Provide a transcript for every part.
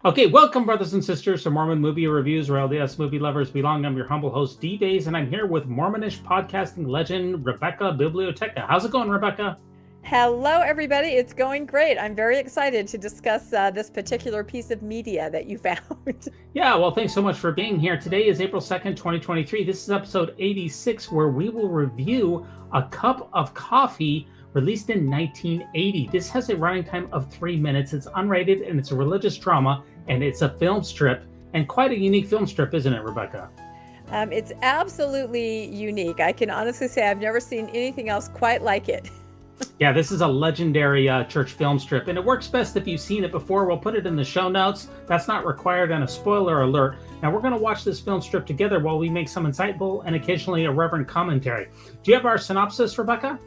Okay, welcome, brothers and sisters, to Mormon Movie Reviews, where LDS movie lovers belong. I'm your humble host, D-Days, and I'm here with Mormonish Podcasting legend, Rebecca Biblioteca. How's it going, Rebecca? Hello, everybody. It's going great. I'm very excited to discuss this particular piece of media that you found. Yeah, well, thanks so much for being here. Today is April 2nd, 2023. This is episode 86, where we will review A Cup of Coffee, released in 1980. This has a running time of 3 minutes. It's unrated, and it's a religious drama, and it's a film strip, and quite a unique film strip, isn't it, Rebecca? It's absolutely unique. I can honestly say I've never seen anything else quite like it. Yeah, this is a legendary church film strip, and it works best if you've seen it before. We'll put it in the show notes. That's not required, and a spoiler alert. Now, we're going to watch this film strip together while we make some insightful and occasionally irreverent commentary. Do you have our synopsis, Rebecca?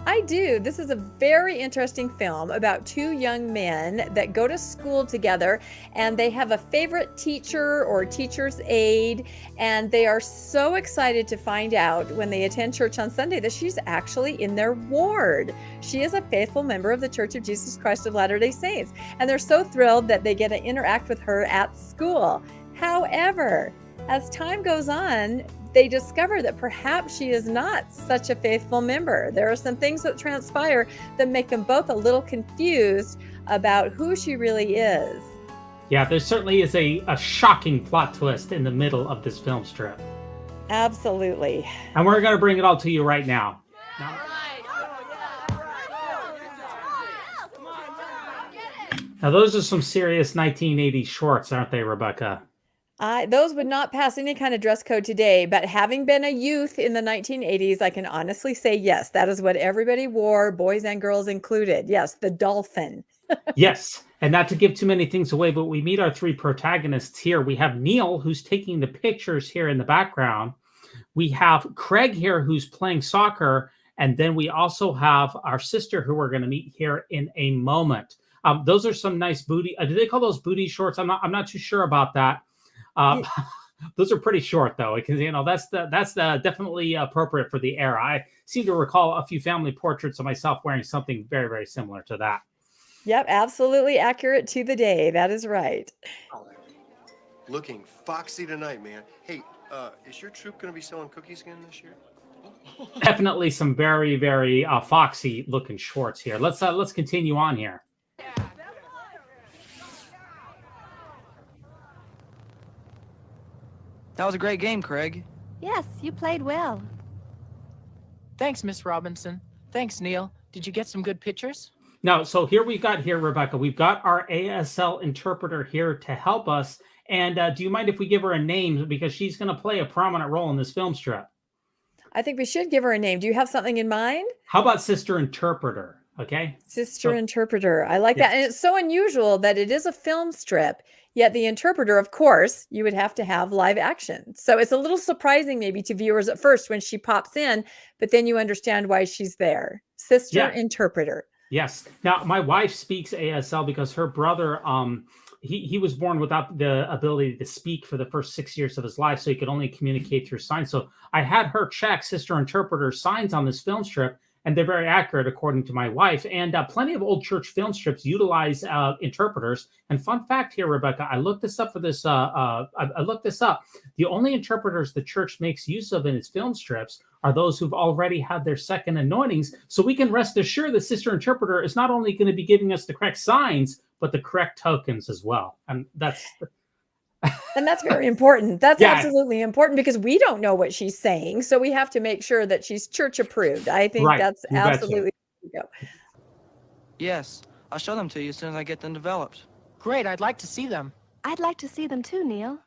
I do. This is a very interesting film about two young men that go to school together, and they have a favorite teacher or teacher's aide, and they are so excited to find out when they attend church on Sunday that she's actually in their ward. She is a faithful member of the Church of Jesus Christ of Latter-day Saints, and they're so thrilled that they get to interact with her at school. However, as time goes on, they discover that perhaps she is not such a faithful member. There are some things that transpire that make them both a little confused about who she really is. Yeah, there certainly is a shocking plot twist in the middle of this film strip. Absolutely. And we're going to bring it all to you right now. Now, those are some serious 1980s shorts, aren't they, Rebecca? Those would not pass any kind of dress code today, but having been a youth in the 1980s, I can honestly say, yes, that is what everybody wore, boys and girls included. Yes, the dolphin. Yes, and not to give too many things away, but we meet our three protagonists here. We have Neil, who's taking the pictures here in the background. We have Craig here, who's playing soccer. And then we also have our sister, who we're going to meet here in a moment. Those are some nice booty. Do they call those booty shorts? I'm not too sure about that. Those are pretty short, though, because that's definitely appropriate for the era. I seem to recall a few family portraits of myself wearing something very, very similar to that. Yep, absolutely accurate to the day. That is right. Looking foxy tonight, man. Hey, is your troop going to be selling cookies again this year? Definitely some very, very foxy looking shorts here. Let's continue on here. That was a great game, Craig. Yes, you played well. Thanks, Miss Robinson. Thanks, Neil. Did you get some good pictures? No, so we've got Rebecca, we've got our ASL interpreter here to help us. And do you mind if we give her a name? Because she's going to play a prominent role in this film strip. I think we should give her a name. Do you have something in mind? How about Sister Interpreter? Okay. Sister Interpreter. I like that. And it's so unusual that it is a film strip, yet the interpreter, of course, you would have to have live action. So it's a little surprising maybe to viewers at first when she pops in, but then you understand why she's there. Sister Interpreter. Yes. Now, my wife speaks ASL because her brother, he was born without the ability to speak for the first 6 years of his life, so he could only communicate through signs. So I had her check Sister Interpreter signs on this film strip, and they're very accurate, according to my wife. And plenty of old church film strips utilize interpreters. And fun fact here, Rebecca, I looked this up for this. I looked this up. The only interpreters the church makes use of in its film strips are those who've already had their second anointings. So we can rest assured that Sister Interpreter is not only going to be giving us the correct signs, but the correct tokens as well. And that's... And that's very important. That's absolutely important because we don't know what she's saying. So we have to make sure that she's church approved. I think that's absolutely. Yes, I'll show them to you as soon as I get them developed. Great, I'd like to see them. I'd like to see them too, Neil.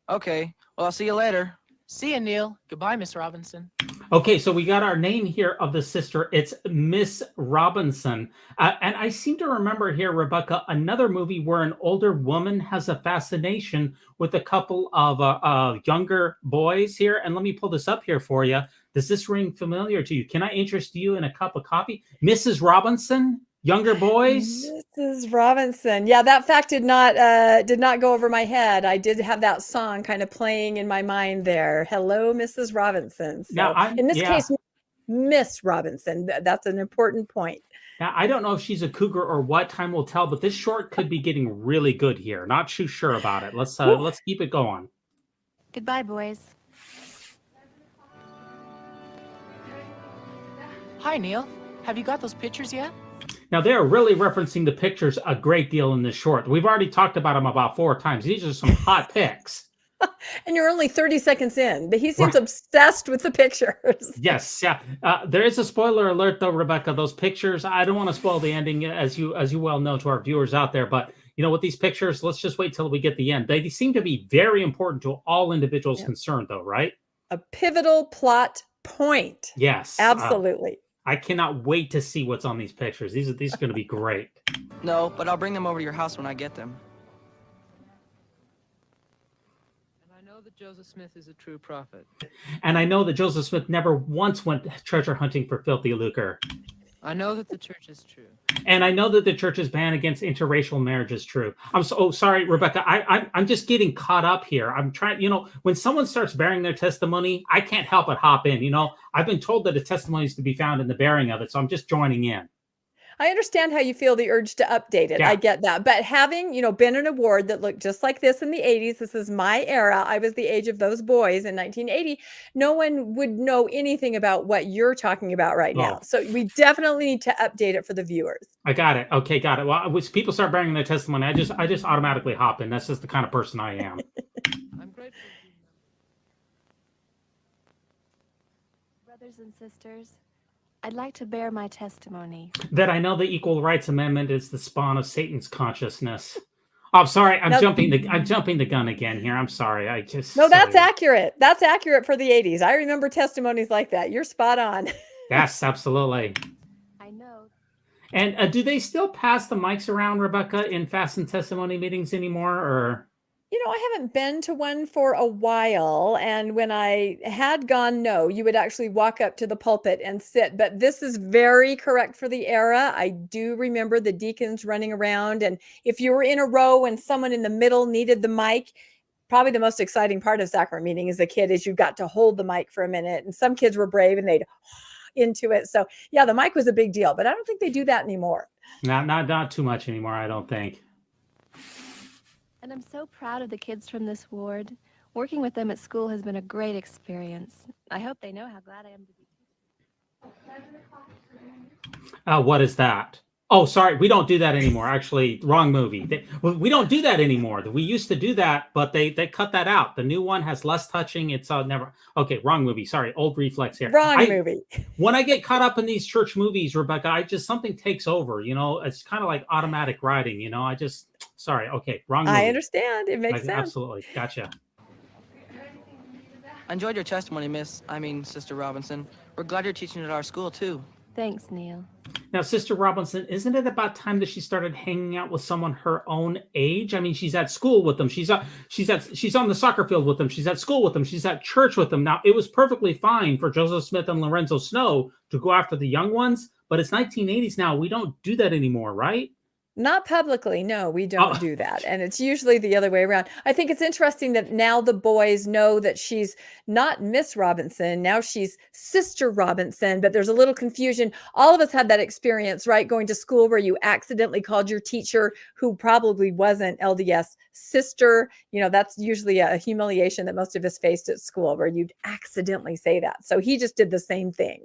Okay, well, I'll see you later. See you, Neil. Goodbye, Miss Robinson. Okay, so we got our name here of the sister. It's Miss Robinson. And I seem to remember here, Rebecca, another movie where an older woman has a fascination with a couple of younger boys here. And let me pull this up here for you. Does this ring familiar to you? Can I interest you in a cup of coffee? Mrs. Robinson? Younger boys? Mrs. Robinson. Yeah, that fact did not go over my head. I did have that song kind of playing in my mind there. Hello, Mrs. Robinson. So now, in this case, Miss Robinson. That's an important point. Now, I don't know if she's a cougar or what. Time will tell, but this short could be getting really good here. Not too sure about it. Let's keep it going. Goodbye, boys. Hi, Neil. Have you got those pictures yet? Now, they're really referencing the pictures a great deal in this short. We've already talked about them about 4 times. These are some hot pics. And you're only 30 seconds in, but he seems obsessed with the pictures. Yes, yeah. There is a spoiler alert, though, Rebecca. Those pictures, I don't want to spoil the ending, as you well know, to our viewers out there. But, with these pictures, let's just wait till we get the end. They seem to be very important to all individuals concerned, though, right? A pivotal plot point. Yes. Absolutely. I cannot wait to see what's on these pictures. These are going to be great. No, but I'll bring them over to your house when I get them. And I know that Joseph Smith is a true prophet. And I know that Joseph Smith never once went treasure hunting for filthy lucre. I know that the church is true. And I know that the church's ban against interracial marriage is true. Sorry, Rebecca. I'm just getting caught up here. I'm trying, when someone starts bearing their testimony, I can't help but hop in. I've been told that a testimony is to be found in the bearing of it, so I'm just joining in. I understand how you feel the urge to update it. Yeah. I get that. But having, been an award that looked just like this in the 80s, this is my era. I was the age of those boys in 1980. No one would know anything about what you're talking about right now. So we definitely need to update it for the viewers. I got it. Okay, got it. Well, when people start bearing their testimony, I just automatically hop in. That's just the kind of person I am. I'm grateful. Brothers and sisters, I'd like to bear my testimony. That I know the Equal Rights Amendment is the spawn of Satan's consciousness. Oh, I'm sorry. I'm jumping the gun again here. I'm sorry. That's accurate. That's accurate for the 80s. I remember testimonies like that. You're spot on. Yes, absolutely. I know. And do they still pass the mics around, Rebecca, in fastened testimony meetings anymore, or? I haven't been to one for a while. And when I had gone, no, you would actually walk up to the pulpit and sit. But this is very correct for the era. I do remember the deacons running around. And if you were in a row and someone in the middle needed the mic, probably the most exciting part of sacrament meeting as a kid is you got to hold the mic for a minute. And some kids were brave and they'd into it. So yeah, the mic was a big deal, but I don't think they do that anymore. Not too much anymore, I don't think. And I'm so proud of the kids from this ward. Working with them at school has been a great experience. I hope they know how glad I am to be. What is that? Oh, sorry. We don't do that anymore. Actually, wrong movie. We don't do that anymore. We used to do that, but they cut that out. The new one has less touching. It's never. Okay, wrong movie. Sorry. Old reflex here. Wrong movie. When I get caught up in these church movies, Rebecca, something takes over. It's kind of like automatic writing. Sorry. Okay, wrong movie. I understand. It makes sense. Absolutely. Gotcha. I enjoyed your testimony, Sister Robinson. We're glad you're teaching at our school, too. Thanks, Neil. Now, Sister Robinson, isn't it about time that she started hanging out with someone her own age? I mean, she's at school with them. She's on the soccer field with them. She's at school with them. She's at church with them. Now, it was perfectly fine for Joseph Smith and Lorenzo Snow to go after the young ones, but it's 1980s now. We don't do that anymore, right? Not publicly. No, we don't do that. And it's usually the other way around. I think it's interesting that now the boys know that she's not Miss Robinson. Now she's Sister Robinson, but there's a little confusion. All of us had that experience, right? Going to school where you accidentally called your teacher, who probably wasn't LDS, sister. That's usually a humiliation that most of us faced at school, where you'd accidentally say that. So he just did the same thing.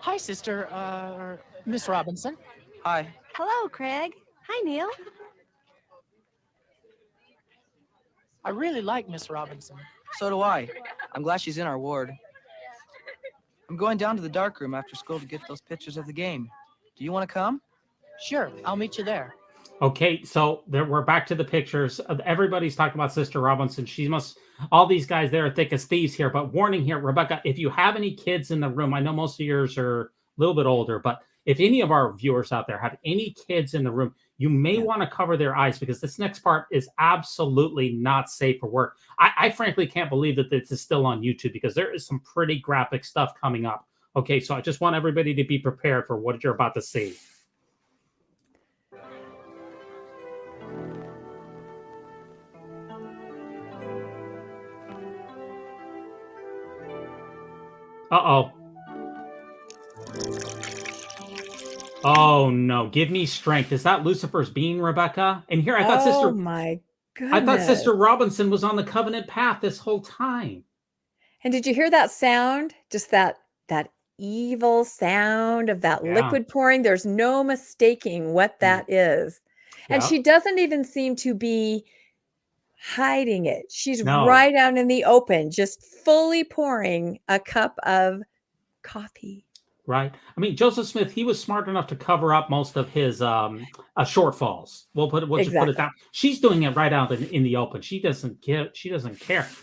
Hi, Sister, Miss Robinson. Hi. Hello, Craig. Hi, Neil. I really like Miss Robinson. So do I. I'm glad she's in our ward. I'm going down to the dark room after school to get those pictures of the game. Do you want to come? Sure, I'll meet you there. Okay, so we're back to the pictures. Everybody's talking about Sister Robinson. All these guys, they're thick as thieves here. But warning here, Rebecca, if you have any kids in the room, I know most of yours are a little bit older, but if any of our viewers out there have any kids in the room, you may want to cover their eyes, because this next part is absolutely not safe for work. I frankly can't believe that this is still on YouTube, because there is some pretty graphic stuff coming up. Okay, so I just want everybody to be prepared for what you're about to see. Uh-oh. Oh, no. Give me strength. Is that Lucifer's being, Rebecca? And here, I thought Oh my goodness. Sister Robinson was on the covenant path this whole time. And did you hear that sound? Just that evil sound of that Yeah. liquid pouring. There's no mistaking what that is. And Yeah. she doesn't even seem to be hiding it. She's No. right out in the open, just fully pouring a cup of coffee. Right. I mean, Joseph Smith, he was smart enough to cover up most of his shortfalls. We'll just put it down. She's doing it right out in the open. She doesn't care.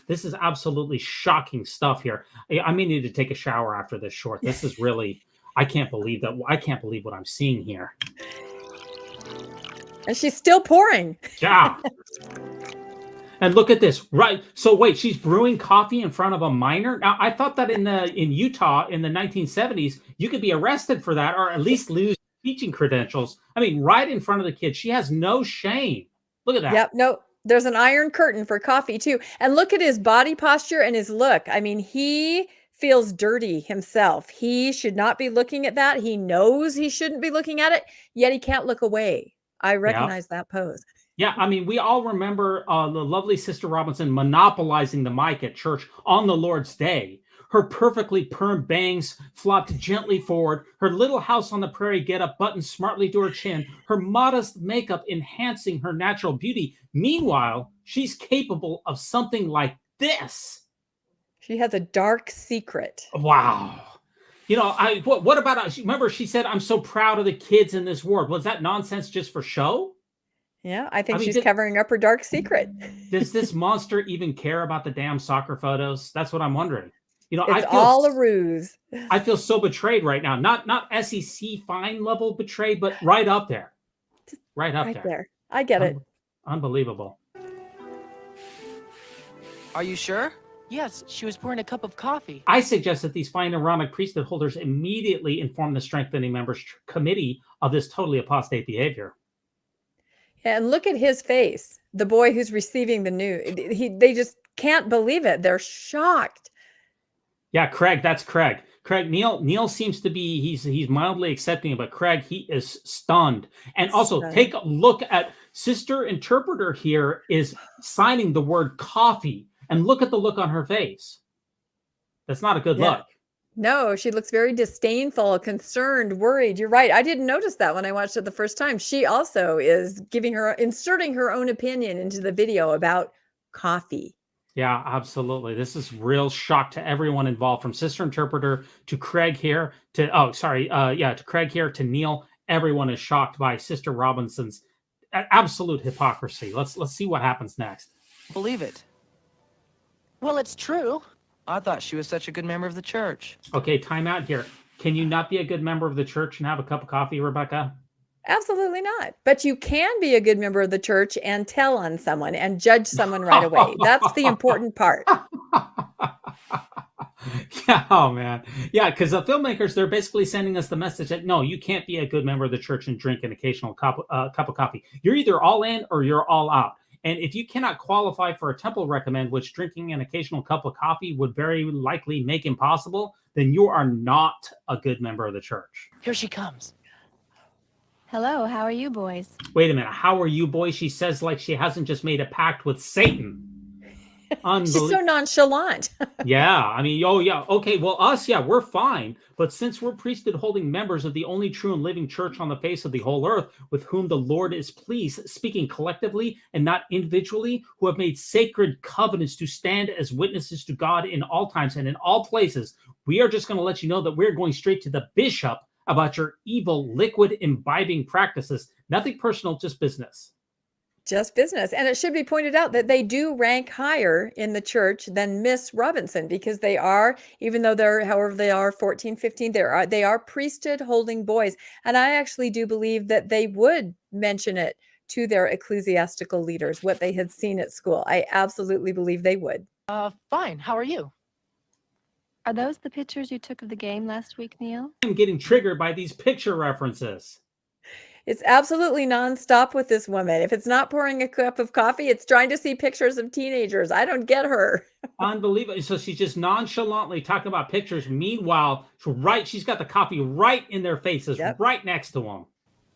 This is absolutely shocking stuff here. I may need to take a shower after this short. This is really, I can't believe what I'm seeing here. And she's still pouring. Yeah. And look at this, right? So wait, she's brewing coffee in front of a minor. Now, I thought that in Utah in the 1970s, you could be arrested for that, or at least lose teaching credentials. I mean, right in front of the kid, she has no shame. Look at that. Yep. No, there's an iron curtain for coffee too. And look at his body posture and his look. I mean, he feels dirty himself. He should not be looking at that. He knows he shouldn't be looking at it, yet he can't look away. I recognize that pose. Yeah, I mean, we all remember the lovely Sister Robinson monopolizing the mic at church on the Lord's Day. Her perfectly permed bangs flopped gently forward, her little house on the prairie get-up buttoned smartly to her chin, her modest makeup enhancing her natural beauty. Meanwhile, she's capable of something like this. She has a dark secret. Wow. You know, what about, remember she said, I'm so proud of the kids in this ward. Was that nonsense just for show? Yeah, I think she's covering up her dark secret. Does this monster even care about the damn soccer photos? That's what I'm wondering. You know, it's all a ruse. I feel so betrayed right now. Not SEC fine level betrayed, but right up there. Right there. I get it. Unbelievable. Are you sure? Yes, she was pouring a cup of coffee. I suggest that these fine Aaronic priesthood holders immediately inform the strengthening members committee of this totally apostate behavior. And look at his face, the boy who's receiving the news. They just can't believe it. They're shocked. Yeah, Craig, that's Craig. Craig, Neil seems to be, he's mildly accepting it, but Craig, he is stunned. And also, take a look at Sister Interpreter here is signing the word coffee. And look at the look on her face. That's not a good look. No, she looks very disdainful, concerned, worried. You're right. I didn't notice that when I watched it the first time. She also is inserting her own opinion into the video about coffee. Yeah, absolutely. This is real shock to everyone involved, from Sister Interpreter to Craig here to Craig here to Neil. Everyone is shocked by Sister Robinson's absolute hypocrisy. Let's see what happens next. Believe it. Well, it's true. I thought she was such a good member of the church. Okay, time out here. Can you not be a good member of the church and have a cup of coffee, Rebecca? Absolutely not. But you can be a good member of the church and tell on someone and judge someone right away. That's the important part. Yeah, oh man. Yeah, because the filmmakers, they're basically sending us the message that, no, you can't be a good member of the church and drink an occasional cup of coffee. You're either all in or you're all out. And if you cannot qualify for a temple recommend, which drinking an occasional cup of coffee would very likely make impossible, then you are not a good member of the church. Here she comes. Hello, how are you boys? Wait a minute. How are you, boys? She says like she hasn't just made a pact with Satan. She's so nonchalant. Yeah, I mean, oh yeah, okay, well, us, yeah, we're fine. But since we're priesthood holding members of the only true and living church on the face of the whole earth, with whom the Lord is pleased, speaking collectively and not individually, who have made sacred covenants to stand as witnesses to God in all times and in all places, we are just going to let you know that we're going straight to the bishop about your evil liquid imbibing practices. Nothing personal, just business. Just business. And it should be pointed out that they do rank higher in the church than Miss Robinson, because they are, even though they're, however they are 14, 15, they are priesthood holding boys. And I actually do believe that they would mention it to their ecclesiastical leaders, what they had seen at school. I absolutely believe they would. Fine. How are you? Are those the pictures you took of the game last week, Neil? I'm getting triggered by these picture references. It's absolutely nonstop with this woman. If it's not pouring a cup of coffee, it's trying to see pictures of teenagers. I don't get her. Unbelievable. So she's just nonchalantly talking about pictures. Meanwhile, she's got the coffee right in their faces, Yep. right next to them.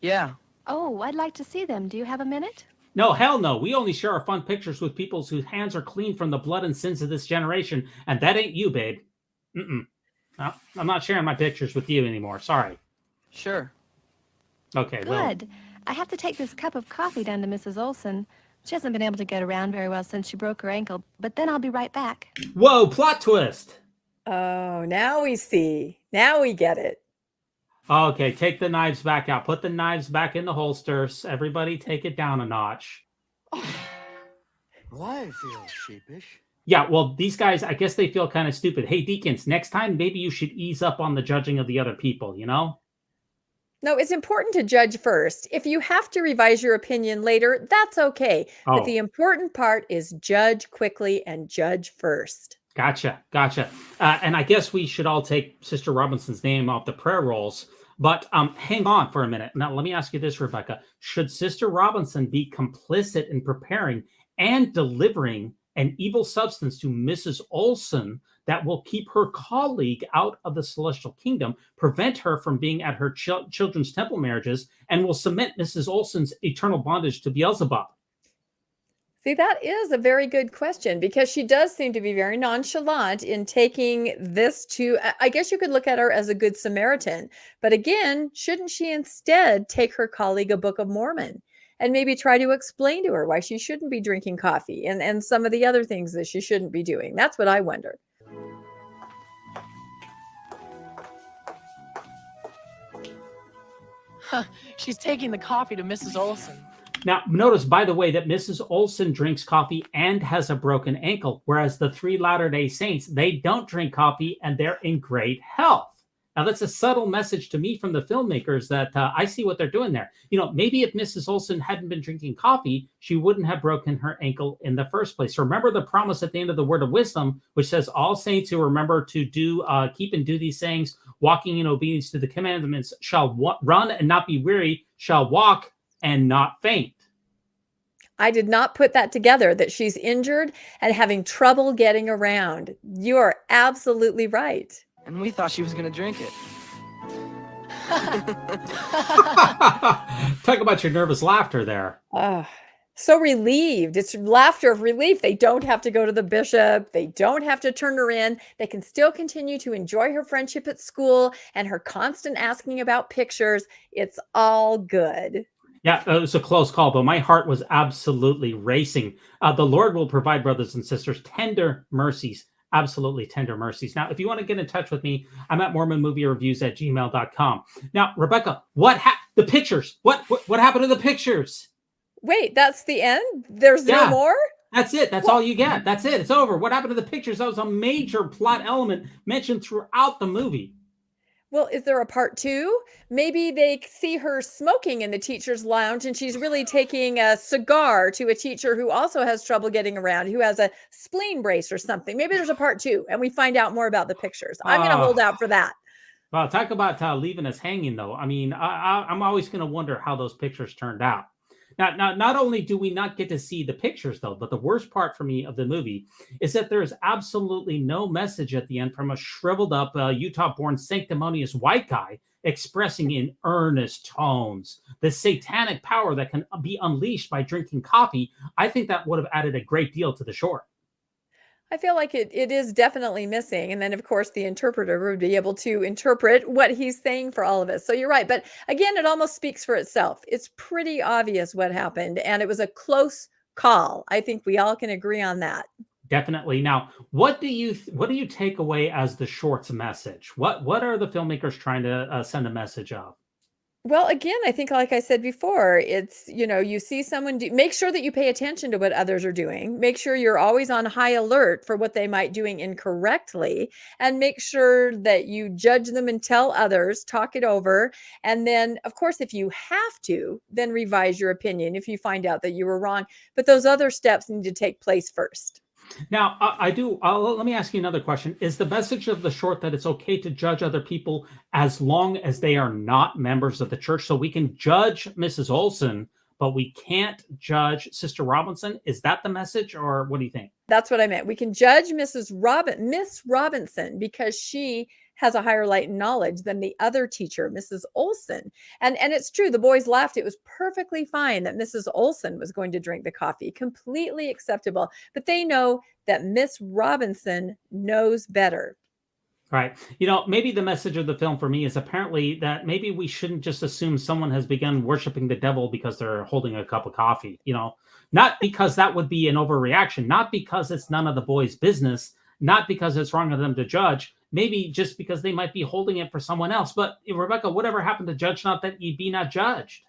Yeah. Oh, I'd like to see them. Do you have a minute? No, hell no. We only share our fun pictures with people whose hands are clean from the blood and sins of this generation, and that ain't you, babe. Mm-mm. No, I'm not sharing my pictures with you anymore. Sorry. Sure. Okay, well, Good. I have to take this cup of coffee down to Mrs. Olson. She hasn't been able to get around very well since she broke her ankle, but then I'll be right back. whoa, plot twist. Oh, now we see. Now we get it. Okay, take the knives back out. Put the knives back in the holsters. Everybody take it down a notch. Well, I feel sheepish. Yeah, well, these guys, I guess they feel kind of stupid. Hey, Deacons, next time, maybe you should ease up on the judging of the other people, you know? No, it's important to judge first. If you have to revise your opinion later, that's okay. Oh. But the important part is judge quickly and judge first. Gotcha. And I guess we should all take Sister Robinson's name off the prayer rolls. But hang on for a minute. Now, let me ask you this, Rebecca. Should Sister Robinson be complicit in preparing and delivering an evil substance to Mrs. Olson that will keep her colleague out of the celestial kingdom, prevent her from being at her children's temple marriages, and will cement Mrs. Olson's eternal bondage to Beelzebub? See, that is a very good question because she does seem to be very nonchalant in taking this to, I guess you could look at her as a good Samaritan. But again, shouldn't she instead take her colleague a Book of Mormon and maybe try to explain to her why she shouldn't be drinking coffee and some of the other things that she shouldn't be doing? That's what I wonder. She's taking the coffee to Mrs. Olson. Now, notice, by the way, that Mrs. Olson drinks coffee and has a broken ankle, whereas the three Latter-day Saints, they don't drink coffee and they're in great health. Now, that's a subtle message to me from the filmmakers that I see what they're doing there. You know, maybe if Mrs. Olson hadn't been drinking coffee, she wouldn't have broken her ankle in the first place. Remember the promise at the end of the Word of Wisdom, which says, all saints who remember to keep and do these things, walking in obedience to the commandments, shall run and not be weary, shall walk and not faint. I did not put that together, that she's injured and having trouble getting around. You are absolutely right. And we thought she was going to drink it. Talk about your nervous laughter there. So relieved. It's laughter of relief. They don't have to go to the bishop. They don't have to turn her in. They can still continue to enjoy her friendship at school and her constant asking about pictures. It's all good. Yeah, it was a close call, but my heart was absolutely racing. The Lord will provide, brothers and sisters, tender mercies, absolutely tender mercies. Now, if you want to get in touch with me, I'm at mormonmoviereviews@gmail.com. Now, Rebecca, the pictures? What happened to the pictures? Wait, that's the end? There's no more? That's it. That's all you get. That's it. It's over. What happened to the pictures? That was a major plot element mentioned throughout the movie. Well, is there a part 2? Maybe they see her smoking in the teacher's lounge and she's really taking a cigar to a teacher who also has trouble getting around, who has a spleen brace or something. Maybe there's a part 2 and we find out more about the pictures. I'm going to hold out for that. Well, talk about leaving us hanging, though. I mean, I'm always going to wonder how those pictures turned out. Now, not only do we not get to see the pictures, though, but the worst part for me of the movie is that there is absolutely no message at the end from a shriveled up Utah-born sanctimonious white guy expressing in earnest tones the satanic power that can be unleashed by drinking coffee. I think that would have added a great deal to the short. I feel like it is definitely missing. And then, of course, the interpreter would be able to interpret what he's saying for all of us. So you're right. But again, it almost speaks for itself. It's pretty obvious what happened. And it was a close call. I think we all can agree on that. Definitely. Now, what do you take away as the short's message? What are the filmmakers trying to send a message of? Well, again, I think, like I said before, it's, you see someone make sure that you pay attention to what others are doing. Make sure you're always on high alert for what they might doing incorrectly, and make sure that you judge them and tell others, talk it over. And then, of course, if you have to, then revise your opinion if you find out that you were wrong. But those other steps need to take place first. Now, let me ask you another question. Is the message of the short that it's okay to judge other people as long as they are not members of the church? So we can judge Mrs. Olson, but we can't judge Sister Robinson? Is that the message, or what do you think? That's what I meant. We can judge Miss Robinson because she has a higher light and knowledge than the other teacher, Mrs. Olson. And it's true. The boys laughed. It was perfectly fine that Mrs. Olson was going to drink the coffee, completely acceptable. But they know that Miss Robinson knows better. Right. You know, maybe the message of the film for me is apparently that maybe we shouldn't just assume someone has begun worshiping the devil because they're holding a cup of coffee, not because that would be an overreaction, not because it's none of the boys' business, not because it's wrong of them to judge, maybe just because they might be holding it for someone else. But Rebecca, whatever happened to judge not that ye be not judged?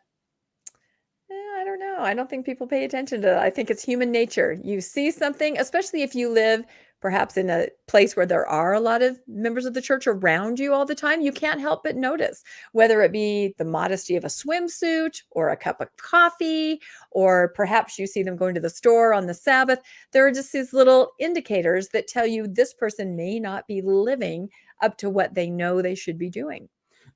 I don't know. I don't think people pay attention to that. I think it's human nature. You see something, especially if you live perhaps in a place where there are a lot of members of the church around you all the time, you can't help but notice, whether it be the modesty of a swimsuit or a cup of coffee, or perhaps you see them going to the store on the Sabbath. There are just these little indicators that tell you this person may not be living up to what they know they should be doing.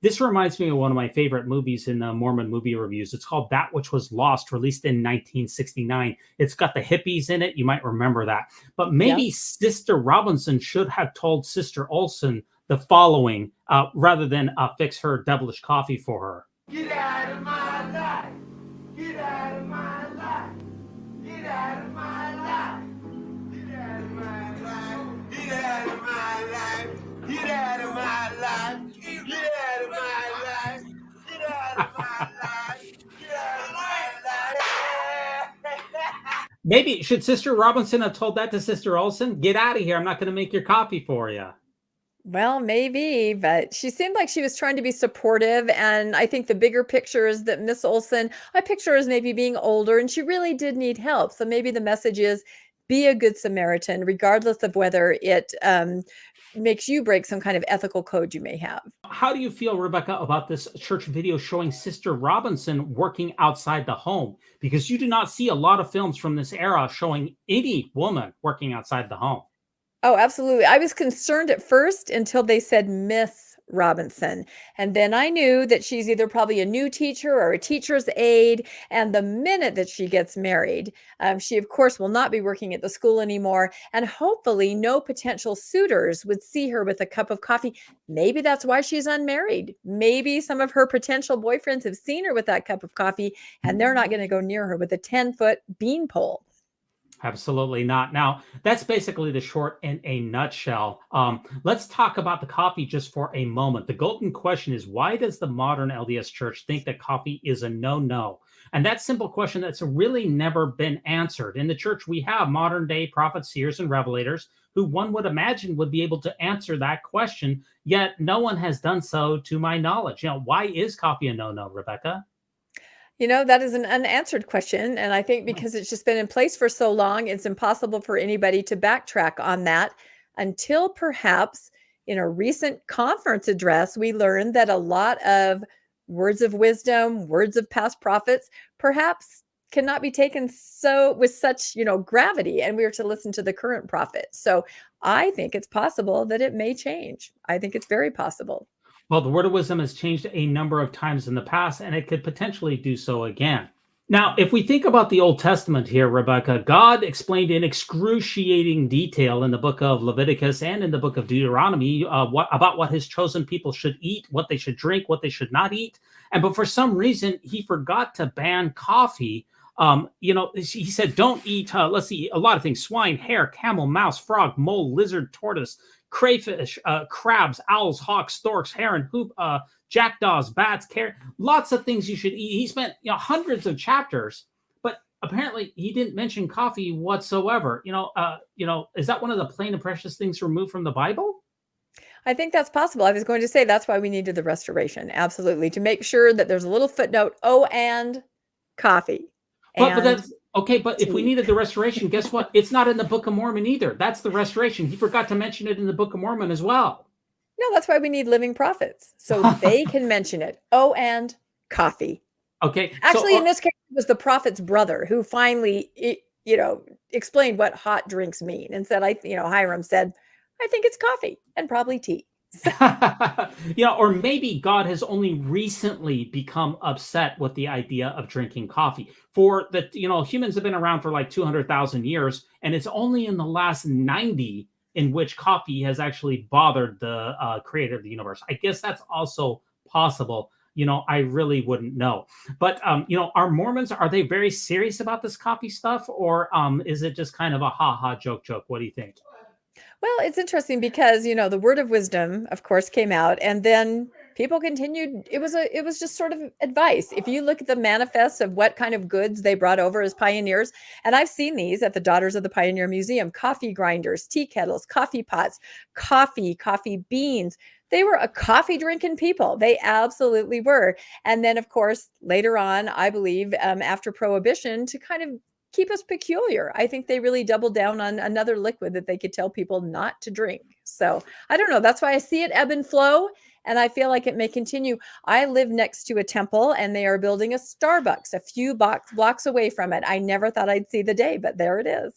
This reminds me of one of my favorite movies in the Mormon Movie Reviews. It's called That Which Was Lost, released in 1969. It's got the hippies in it. You might remember that. But maybe Sister Robinson should have told Sister Olson the following rather than fix her devilish coffee for her. Get out of my life. Get out of my life. Get out of my life. Get out of my life. Get out of my life. Get out of my life. Get out of my life. Get out of my life. Get out of my life. Maybe should Sister Robinson have told that to Sister Olson? Get out of here. I'm not going to make your coffee for you. Well, maybe, but she seemed like she was trying to be supportive. And I think the bigger picture is that Miss Olson, I picture her as maybe being older and she really did need help. So maybe the message is be a good Samaritan, regardless of whether it makes you break some kind of ethical code you may have. How do you feel, Rebecca, about this church video showing Sister Robinson working outside the home? Because you do not see a lot of films from this era showing any woman working outside the home. Oh, absolutely. I was concerned at first until they said Miss Robinson. And then I knew that she's either probably a new teacher or a teacher's aide. And the minute that she gets married, she, of course, will not be working at the school anymore. And hopefully no potential suitors would see her with a cup of coffee. Maybe that's why she's unmarried. Maybe some of her potential boyfriends have seen her with that cup of coffee and they're not going to go near her with a 10-foot beanpole. Absolutely not. Now, that's basically the short in a nutshell. Let's talk about the coffee just for a moment. The golden question is, why does the modern LDS Church think that coffee is a no-no? And that simple question that's really never been answered. In the church, we have modern day prophets, seers, and revelators who one would imagine would be able to answer that question, yet no one has done so to my knowledge. Why is coffee a no-no, Rebecca? That is an unanswered question. And I think because it's just been in place for so long, it's impossible for anybody to backtrack on that until perhaps in a recent conference address, we learned that a lot of words of wisdom, words of past prophets, perhaps cannot be taken with such, gravity. And we are to listen to the current prophet. So I think it's possible that it may change. I think it's very possible. Well, the word of wisdom has changed a number of times in the past, and it could potentially do so again. Now, if we think about the Old Testament here, Rebecca, God explained in excruciating detail in the book of Leviticus and in the book of Deuteronomy about what his chosen people should eat, what they should drink, what they should not eat. But for some reason, he forgot to ban coffee. He said, don't eat, let's see, a lot of things: swine, hare, camel, mouse, frog, mole, lizard, tortoise, crayfish, crabs, owls, hawks, storks, heron, hoop, jackdaws, bats, lots of things you should eat. He spent hundreds of chapters, but apparently he didn't mention coffee whatsoever. Is that one of the plain and precious things removed from the Bible? I think that's possible. I was going to say that's why we needed the restoration. Absolutely. To make sure that there's a little footnote, and coffee. But that's okay. But if we needed the restoration, guess what? It's not in the Book of Mormon either. That's the restoration. He forgot to mention it in the Book of Mormon as well. No, that's why we need living prophets, so they can mention it. And coffee. Okay. Actually, in this case, it was the prophet's brother who finally explained what hot drinks mean. Instead, Hiram said, I think it's coffee and probably tea. Or maybe God has only recently become upset with the idea of drinking coffee. For the, humans have been around for like 200,000 years, and it's only in the last 90 in which coffee has actually bothered the creator of the universe. I guess that's also possible. I really wouldn't know. But, are Mormons, are they very serious about this coffee stuff? Or is it just kind of a ha-ha joke? What do you think? Well, it's interesting because, the word of wisdom, of course, came out, and then people continued. It was just sort of advice. If you look at the manifests of what kind of goods they brought over as pioneers, and I've seen these at the Daughters of the Pioneer Museum: coffee grinders, tea kettles, coffee pots, coffee beans. They were a coffee drinking people. They absolutely were. And then, of course, later on, I believe, after Prohibition, to kind of keep us peculiar, I think they really doubled down on another liquid that they could tell people not to drink. So I don't know. That's why I see it ebb and flow, and I feel like it may continue. I live next to a temple, and they are building a Starbucks a few blocks away from it. I never thought I'd see the day, but there it is.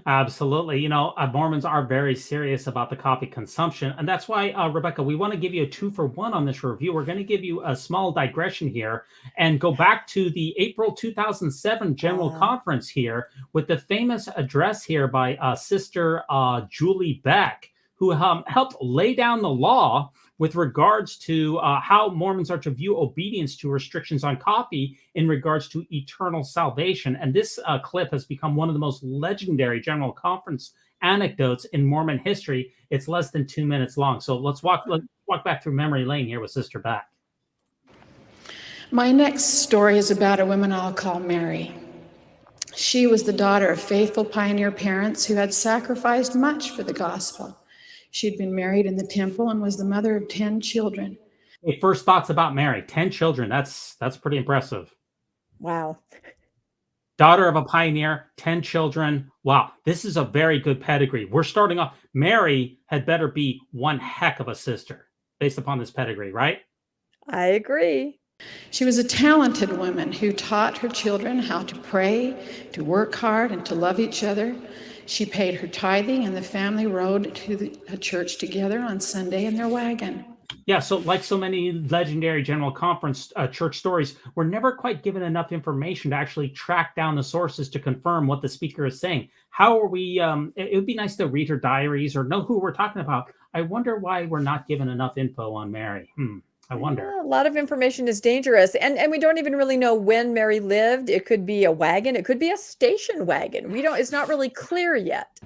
Absolutely. Mormons are very serious about the coffee consumption. And that's why, Rebecca, we want to give you a 2-for-1 on this review. We're going to give you a small digression here and go back to the April 2007 General Conference here with the famous address here by Sister Julie Beck, who helped lay down the law with regards to how Mormons are to view obedience to restrictions on coffee in regards to eternal salvation. And this clip has become one of the most legendary General Conference anecdotes in Mormon history. It's less than 2 minutes long. So let's walk back through memory lane here with Sister Beck. My next story is about a woman I'll call Mary. She was the daughter of faithful pioneer parents who had sacrificed much for the gospel. She'd been married in the temple and was the mother of 10 children. Hey, first thoughts about Mary. 10 children. That's pretty impressive. Wow. Daughter of a pioneer, 10 children. Wow, this is a very good pedigree. We're starting off. Mary had better be one heck of a sister based upon this pedigree, right? I agree. She was a talented woman who taught her children how to pray, to work hard, and to love each other. She paid her tithing, and the family rode to the church together on Sunday in their wagon. Yeah, so like so many legendary General Conference church stories, we're never quite given enough information to actually track down the sources to confirm what the speaker is saying. How are we? It would be nice to read her diaries or know who we're talking about. I wonder why we're not given enough info on Mary. I wonder. Yeah, a lot of information is dangerous. And we don't even really know when Mary lived. It could be a wagon. It could be a station wagon. It's not really clear yet.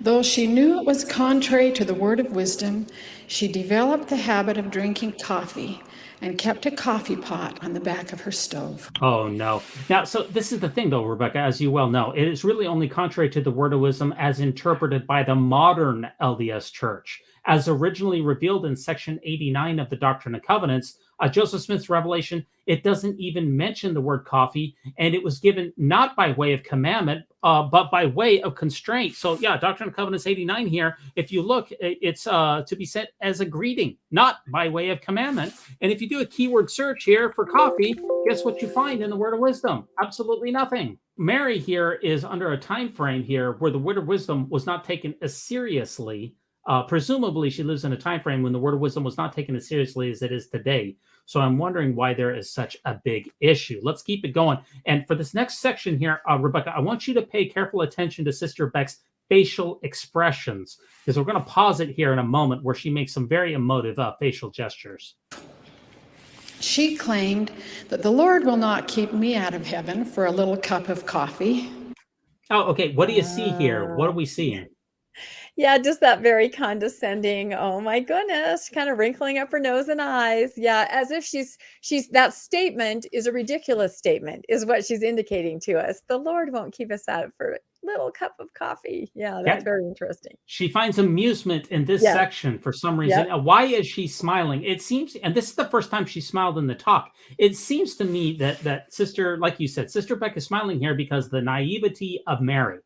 Though she knew it was contrary to the word of wisdom, she developed the habit of drinking coffee and kept a coffee pot on the back of her stove. Oh, no. Now, so this is the thing, though, Rebecca, as you well know, it is really only contrary to the word of wisdom as interpreted by the modern LDS Church. As originally revealed in section 89 of the Doctrine and Covenants, Joseph Smith's revelation, it doesn't even mention the word coffee, and it was given not by way of commandment, but by way of constraint. So yeah, Doctrine and Covenants 89 here, if you look, it's to be sent as a greeting, not by way of commandment. And if you do a keyword search here for coffee, guess what you find in the word of wisdom? Absolutely nothing. Mary here is under a time frame here where the word of wisdom was not taken as seriously. Presumably, she lives in a time frame when the word of wisdom was not taken as seriously as it is today. So I'm wondering why there is such a big issue. Let's keep it going. And for this next section here, Rebecca, I want you to pay careful attention to Sister Beck's facial expressions, because we're going to pause it here in a moment where she makes some very emotive facial gestures. She claimed that the Lord will not keep me out of heaven for a little cup of coffee. Oh, okay. What do you see here? What are we seeing? Yeah, just that very condescending, oh my goodness, kind of wrinkling up her nose and eyes. Yeah, as if she's that statement is a ridiculous statement, is what she's indicating to us. The Lord won't keep us out for a little cup of coffee. Yeah, that's very interesting. She finds amusement in this section for some reason. Why is she smiling? It seems, and this is the first time she smiled in the talk. It seems to me that Sister, like you said, Sister Beck is smiling here because the naivety of Mary.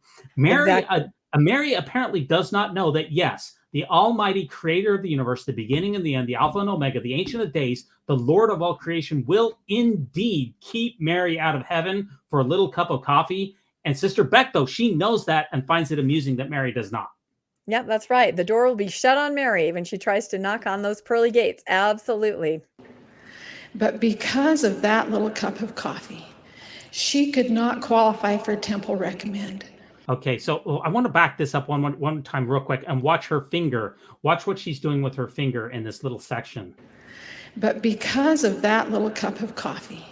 Mary apparently does not know that, yes, the almighty creator of the universe, the beginning and the end, the Alpha and Omega, the Ancient of Days, the Lord of all creation will indeed keep Mary out of heaven for a little cup of coffee. And Sister Beck, though, she knows that and finds it amusing that Mary does not. Yep, that's right. The door will be shut on Mary when she tries to knock on those pearly gates. Absolutely. But because of that little cup of coffee, she could not qualify for temple recommend. Okay, so I want to back this up one time real quick and watch her finger. Watch what she's doing with her finger in this little section. But because of that little cup of coffee,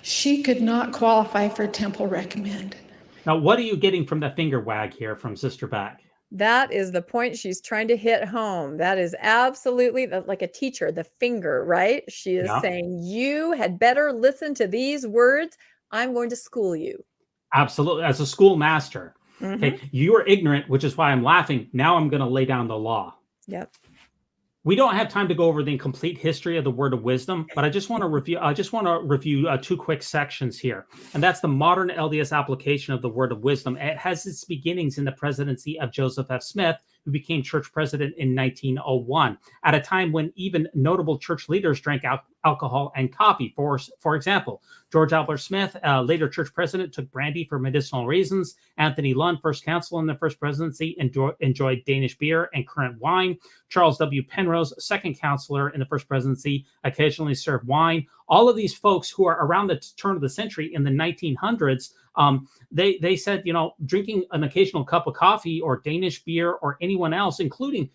she could not qualify for temple recommend. Now, what are you getting from the finger wag here from Sister Beck? That is the point she's trying to hit home. That is absolutely like a teacher, the finger, right? She is saying, you had better listen to these words. I'm going to school you. Absolutely. As a schoolmaster. Okay, you are ignorant, which is why I'm laughing. Now I'm going to lay down the law. Yep. We don't have time to go over the complete history of the word of wisdom, but I just want to review two quick sections here. And that's the modern LDS application of the word of wisdom. It has its beginnings in the presidency of Joseph F. Smith, who became church president in 1901, at a time when even notable church leaders drank alcohol and coffee. For example, George Albert Smith, later church president, took brandy for medicinal reasons. Anthony Lund, first consul in the first presidency, enjoyed Danish beer and currant wine. Charles W. Penrose, second counselor in the first presidency, occasionally served wine. All of these folks who are around the turn of the century in the 1900s, they said, drinking an occasional cup of coffee or Danish beer or anyone else, including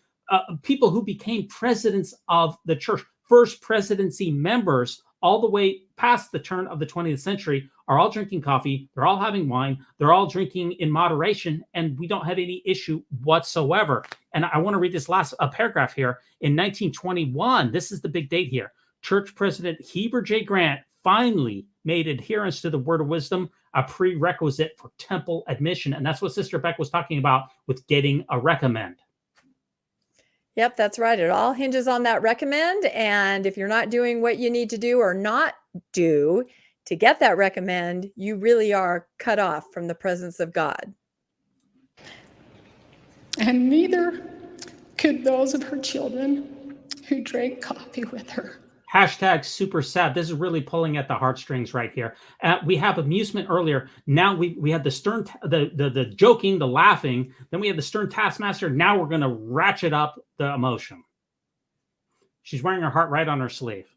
people who became presidents of the church, first presidency members, all the way past the turn of the 20th century, are all drinking coffee. They're all having wine. They're all drinking in moderation, and we don't have any issue whatsoever. And I want to read this last paragraph here. In 1921, this is the big date here, Church President Heber J. Grant finally made adherence to the word of wisdom a prerequisite for temple admission. And that's what Sister Beck was talking about with getting a recommend. Yep, that's right. It all hinges on that recommend. And if you're not doing what you need to do or not do to get that recommend, you really are cut off from the presence of God. And neither could those of her children who drank coffee with her. Hashtag super sad. This is really pulling at the heartstrings right here. We have amusement earlier. Now we had the stern, the joking, the laughing. Then we have the stern taskmaster. Now we're going to ratchet up the emotion. She's wearing her heart right on her sleeve.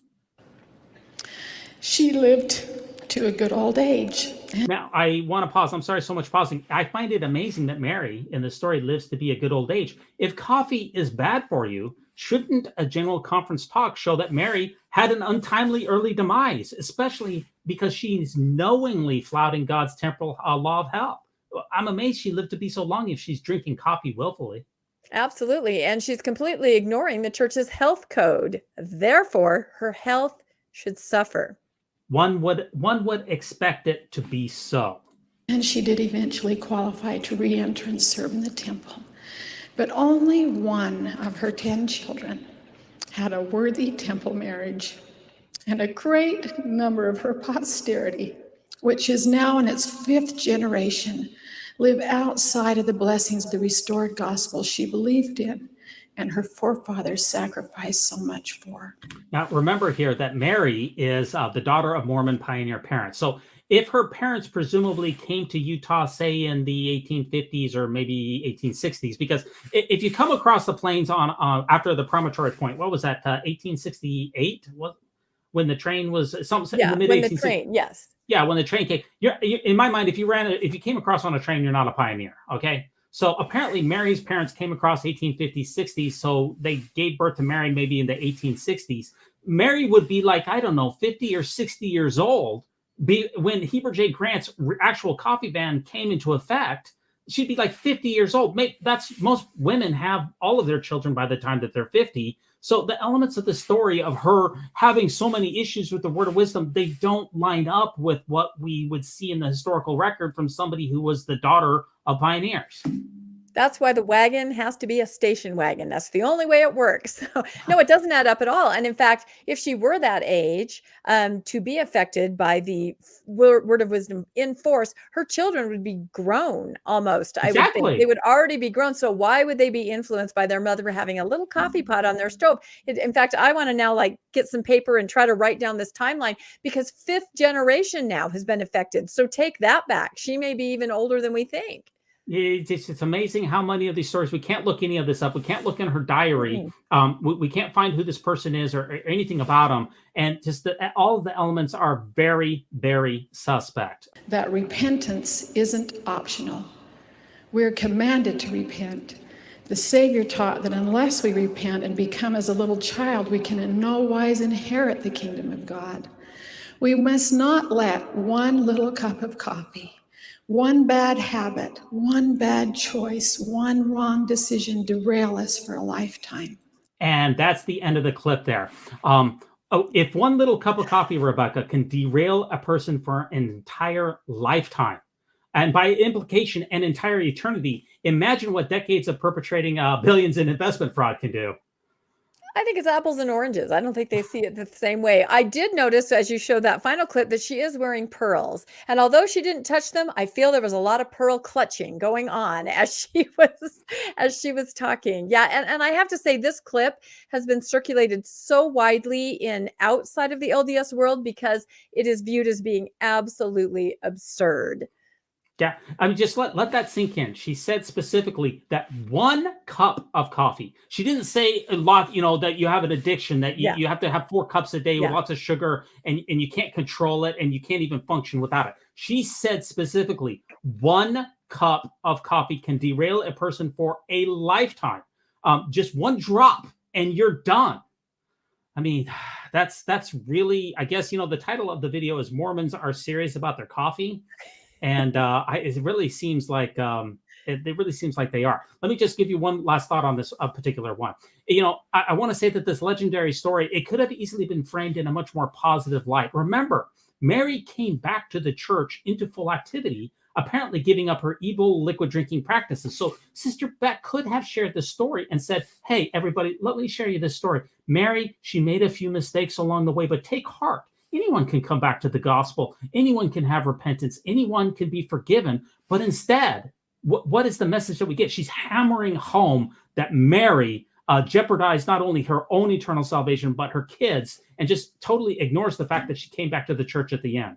She lived to a good old age. Now, I want to pause. I'm sorry so much pausing. I find it amazing that Mary in the story lives to be a good old age. If coffee is bad for you, shouldn't a general conference talk show that Mary had an untimely early demise, especially because she's knowingly flouting God's temporal law of health? I'm amazed she lived to be so long if she's drinking coffee willfully. Absolutely. And she's completely ignoring the church's health code. Therefore, her health should suffer. One would expect it to be so. And she did eventually qualify to re-enter and serve in the temple. But only one of her 10 children had a worthy temple marriage, and a great number of her posterity, which is now in its 5th generation, live outside of the blessings of the restored gospel she believed in and her forefathers sacrificed so much for. Now, remember here that Mary is the daughter of Mormon pioneer parents. So if her parents presumably came to Utah, say in the 1850s or maybe 1860s, because if you come across the plains on after the Promontory Point, what was that, 1868? When the train was in the mid 1860s? Yes. Yeah, when the train came. In my mind, if you came across on a train, you're not a pioneer. Okay. So apparently Mary's parents came across 1850s, 60s, so they gave birth to Mary maybe in the 1860s. Mary would be like, I don't know, 50 or 60 years old when Heber J. Grant's actual coffee ban came into effect. She'd be like 50 years old. Most women have all of their children by the time that they're 50. So the elements of the story of her having so many issues with the word of wisdom, they don't line up with what we would see in the historical record from somebody who was the daughter of pioneers. That's why the wagon has to be a station wagon. That's the only way it works. So, no, it doesn't add up at all. And in fact, if she were that age to be affected by the word of wisdom in force, her children would be grown almost. I would think they would already be grown. So why would they be influenced by their mother having a little coffee pot on their stove? In fact, I want to now like get some paper and try to write down this timeline, because 5th generation now has been affected. So take that back. She may be even older than we think. It's amazing how many of these stories, we can't look any of this up. We can't look in her diary. We can't find who this person is or anything about them. And just all of the elements are very, very suspect. That repentance isn't optional. We're commanded to repent. The Savior taught that unless we repent and become as a little child, we can in no wise inherit the kingdom of God. We must not let one little cup of coffee, one bad habit, one bad choice, one wrong decision derail us for a lifetime. And that's the end of the clip there. If one little cup of coffee, Rebecca, can derail a person for an entire lifetime, and by implication, an entire eternity, imagine what decades of perpetrating billions in investment fraud can do. I think it's apples and oranges. I don't think they see it the same way. I did notice, as you showed that final clip, that she is wearing pearls. And although she didn't touch them, I feel there was a lot of pearl clutching going on as she was talking. Yeah, and I have to say, this clip has been circulated so widely in outside of the LDS world because it is viewed as being absolutely absurd. Yeah, I mean, just let that sink in. She said specifically that 1 cup of coffee. She didn't say a lot, that you have an addiction, that you have to have 4 cups a day with lots of sugar, and you can't control it, and you can't even function without it. She said specifically 1 cup of coffee can derail a person for a lifetime. Just 1 drop, and you're done. I mean, that's really, I guess, the title of the video is Mormons Are Serious About Their Coffee. And it really seems like they are. Let me just give you one last thought on this particular one. I want to say that this legendary story, it could have easily been framed in a much more positive light. Remember, Mary came back to the church into full activity, apparently giving up her evil liquid drinking practices. So Sister Beck could have shared this story and said, hey, everybody, let me share you this story. Mary, she made a few mistakes along the way, but take heart. Anyone can come back to the gospel. Anyone can have repentance. Anyone can be forgiven. But instead, what is the message that we get? She's hammering home that Mary jeopardized not only her own eternal salvation, but her kids, and just totally ignores the fact that she came back to the church at the end.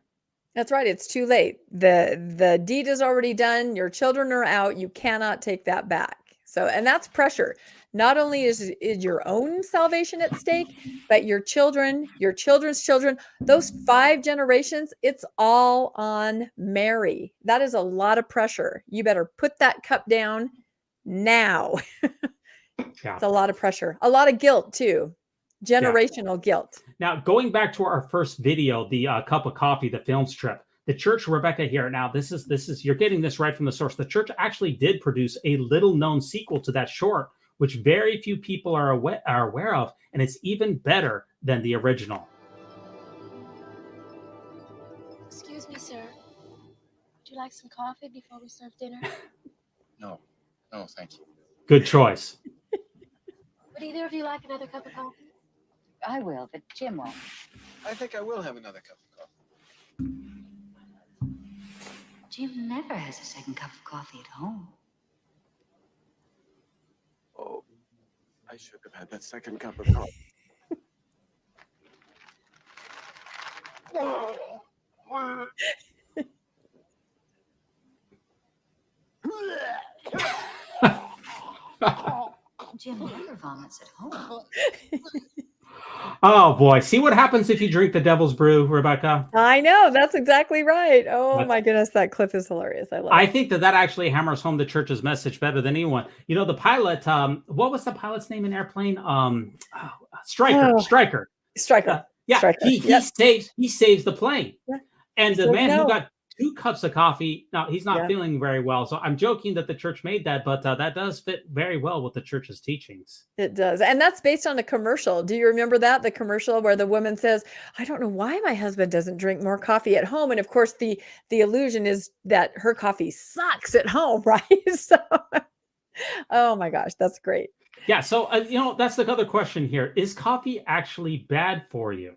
That's right. It's too late. The deed is already done. Your children are out. You cannot take that back. So, and that's pressure. Not only is your own salvation at stake, but your children, your children's children, those 5 generations, it's all on Mary. That is a lot of pressure. You better put that cup down now. Yeah. It's a lot of pressure, a lot of guilt too. Generational guilt. Now, going back to our first video, the cup of coffee, the film strip, the church, Rebecca here. Now, this is you're getting this right from the source. The church actually did produce a little known sequel to that short, which very few people are aware of, and it's even better than the original. Excuse me, sir. Would you like some coffee before we serve dinner? No, thank you. Good choice. Would either of you like another cup of coffee? I will, but Jim won't. I think I will have another cup of coffee. Jim never has a second cup of coffee at home. Oh, I should have had that second cup of coffee. Jim never vomits at home. Oh boy, see what happens if you drink the devil's brew, Rebecca? I know, that's exactly right. Oh my goodness, that clip is hilarious. I love it. I think that actually hammers home the church's message better than anyone. The pilot, what was the pilot's name in Airplane? Stryker. Yeah, Stryker. He saves the plane. Yeah. And the man who got 2 cups of coffee, now he's not feeling very well. So I'm joking that the church made that, but that does fit very well with the church's teachings. It does. And that's based on a commercial. Do you remember that? The commercial where the woman says, I don't know why my husband doesn't drink more coffee at home. And of course, the illusion is that her coffee sucks at home, right? So Oh my gosh, that's great. Yeah. So, that's the other question here. Is coffee actually bad for you?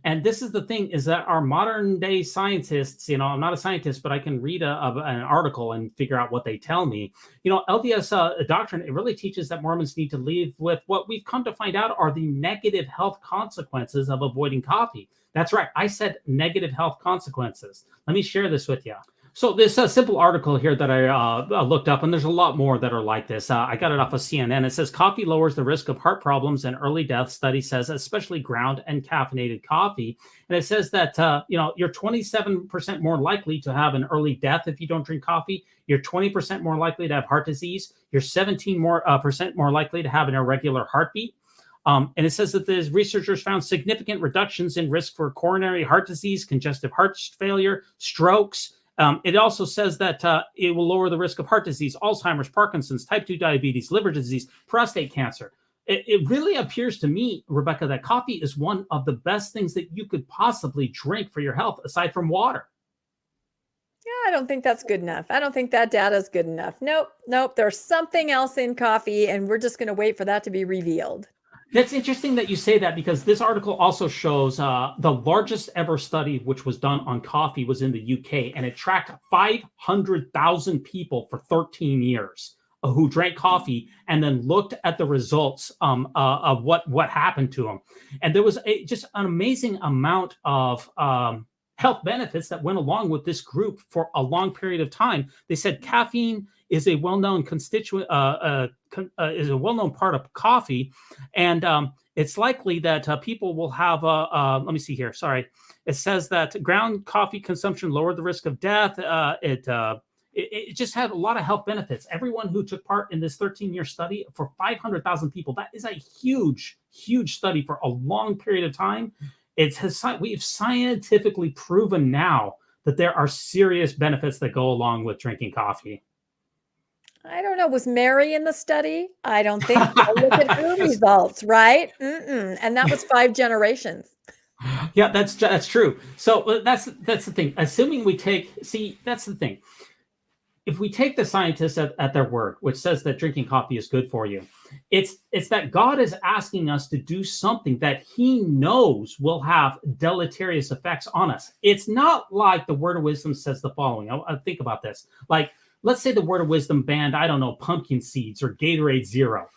And this is the thing, is that our modern day scientists, I'm not a scientist, but I can read an article and figure out what they tell me. LDS doctrine, it really teaches that Mormons need to live with what we've come to find out are the negative health consequences of avoiding coffee. That's right. I said negative health consequences. Let me share this with you. So this simple article here that I looked up, and there's a lot more that are like this. I got it off of CNN. It says coffee lowers the risk of heart problems and early death. Study says, especially ground and caffeinated coffee. And it says that you're 27% more likely to have an early death if you don't drink coffee. You're 20% more likely to have heart disease. You're 17% more likely to have an irregular heartbeat. And it says that the researchers found significant reductions in risk for coronary heart disease, congestive heart failure, strokes. It also says that it will lower the risk of heart disease, Alzheimer's, Parkinson's, type 2 diabetes, liver disease, prostate cancer. It really appears to me, Rebecca, that coffee is one of the best things that you could possibly drink for your health, aside from water. Yeah, I don't think that's good enough. I don't think that data is good enough. Nope. There's something else in coffee, and we're just going to wait for that to be revealed. That's interesting that you say that, because this article also shows the largest ever study which was done on coffee was in the UK, and it tracked 500,000 people for 13 years who drank coffee and then looked at the results of what happened to them. And there was just an amazing amount of health benefits that went along with this group for a long period of time. They said caffeine is a well-known constituent, is a well-known part of coffee, and it's likely that people will have. Let me see here. Sorry, it says that ground coffee consumption lowered the risk of death. It just had a lot of health benefits. Everyone who took part in this 13-year study for 500,000 people, that is a huge, huge study for a long period of time. We've scientifically proven now that there are serious benefits that go along with drinking coffee. I don't know. Was Mary in the study? I don't think so. Look at her results, right? And that was 5 generations. Yeah, that's true. So that's the thing. Assuming that's the thing. If we take the scientists at their word, which says that drinking coffee is good for you, it's that God is asking us to do something that he knows will have deleterious effects on us. It's not like the Word of Wisdom says the following. I think about this. Like, let's say the Word of Wisdom banned, I don't know, pumpkin seeds or Gatorade Zero.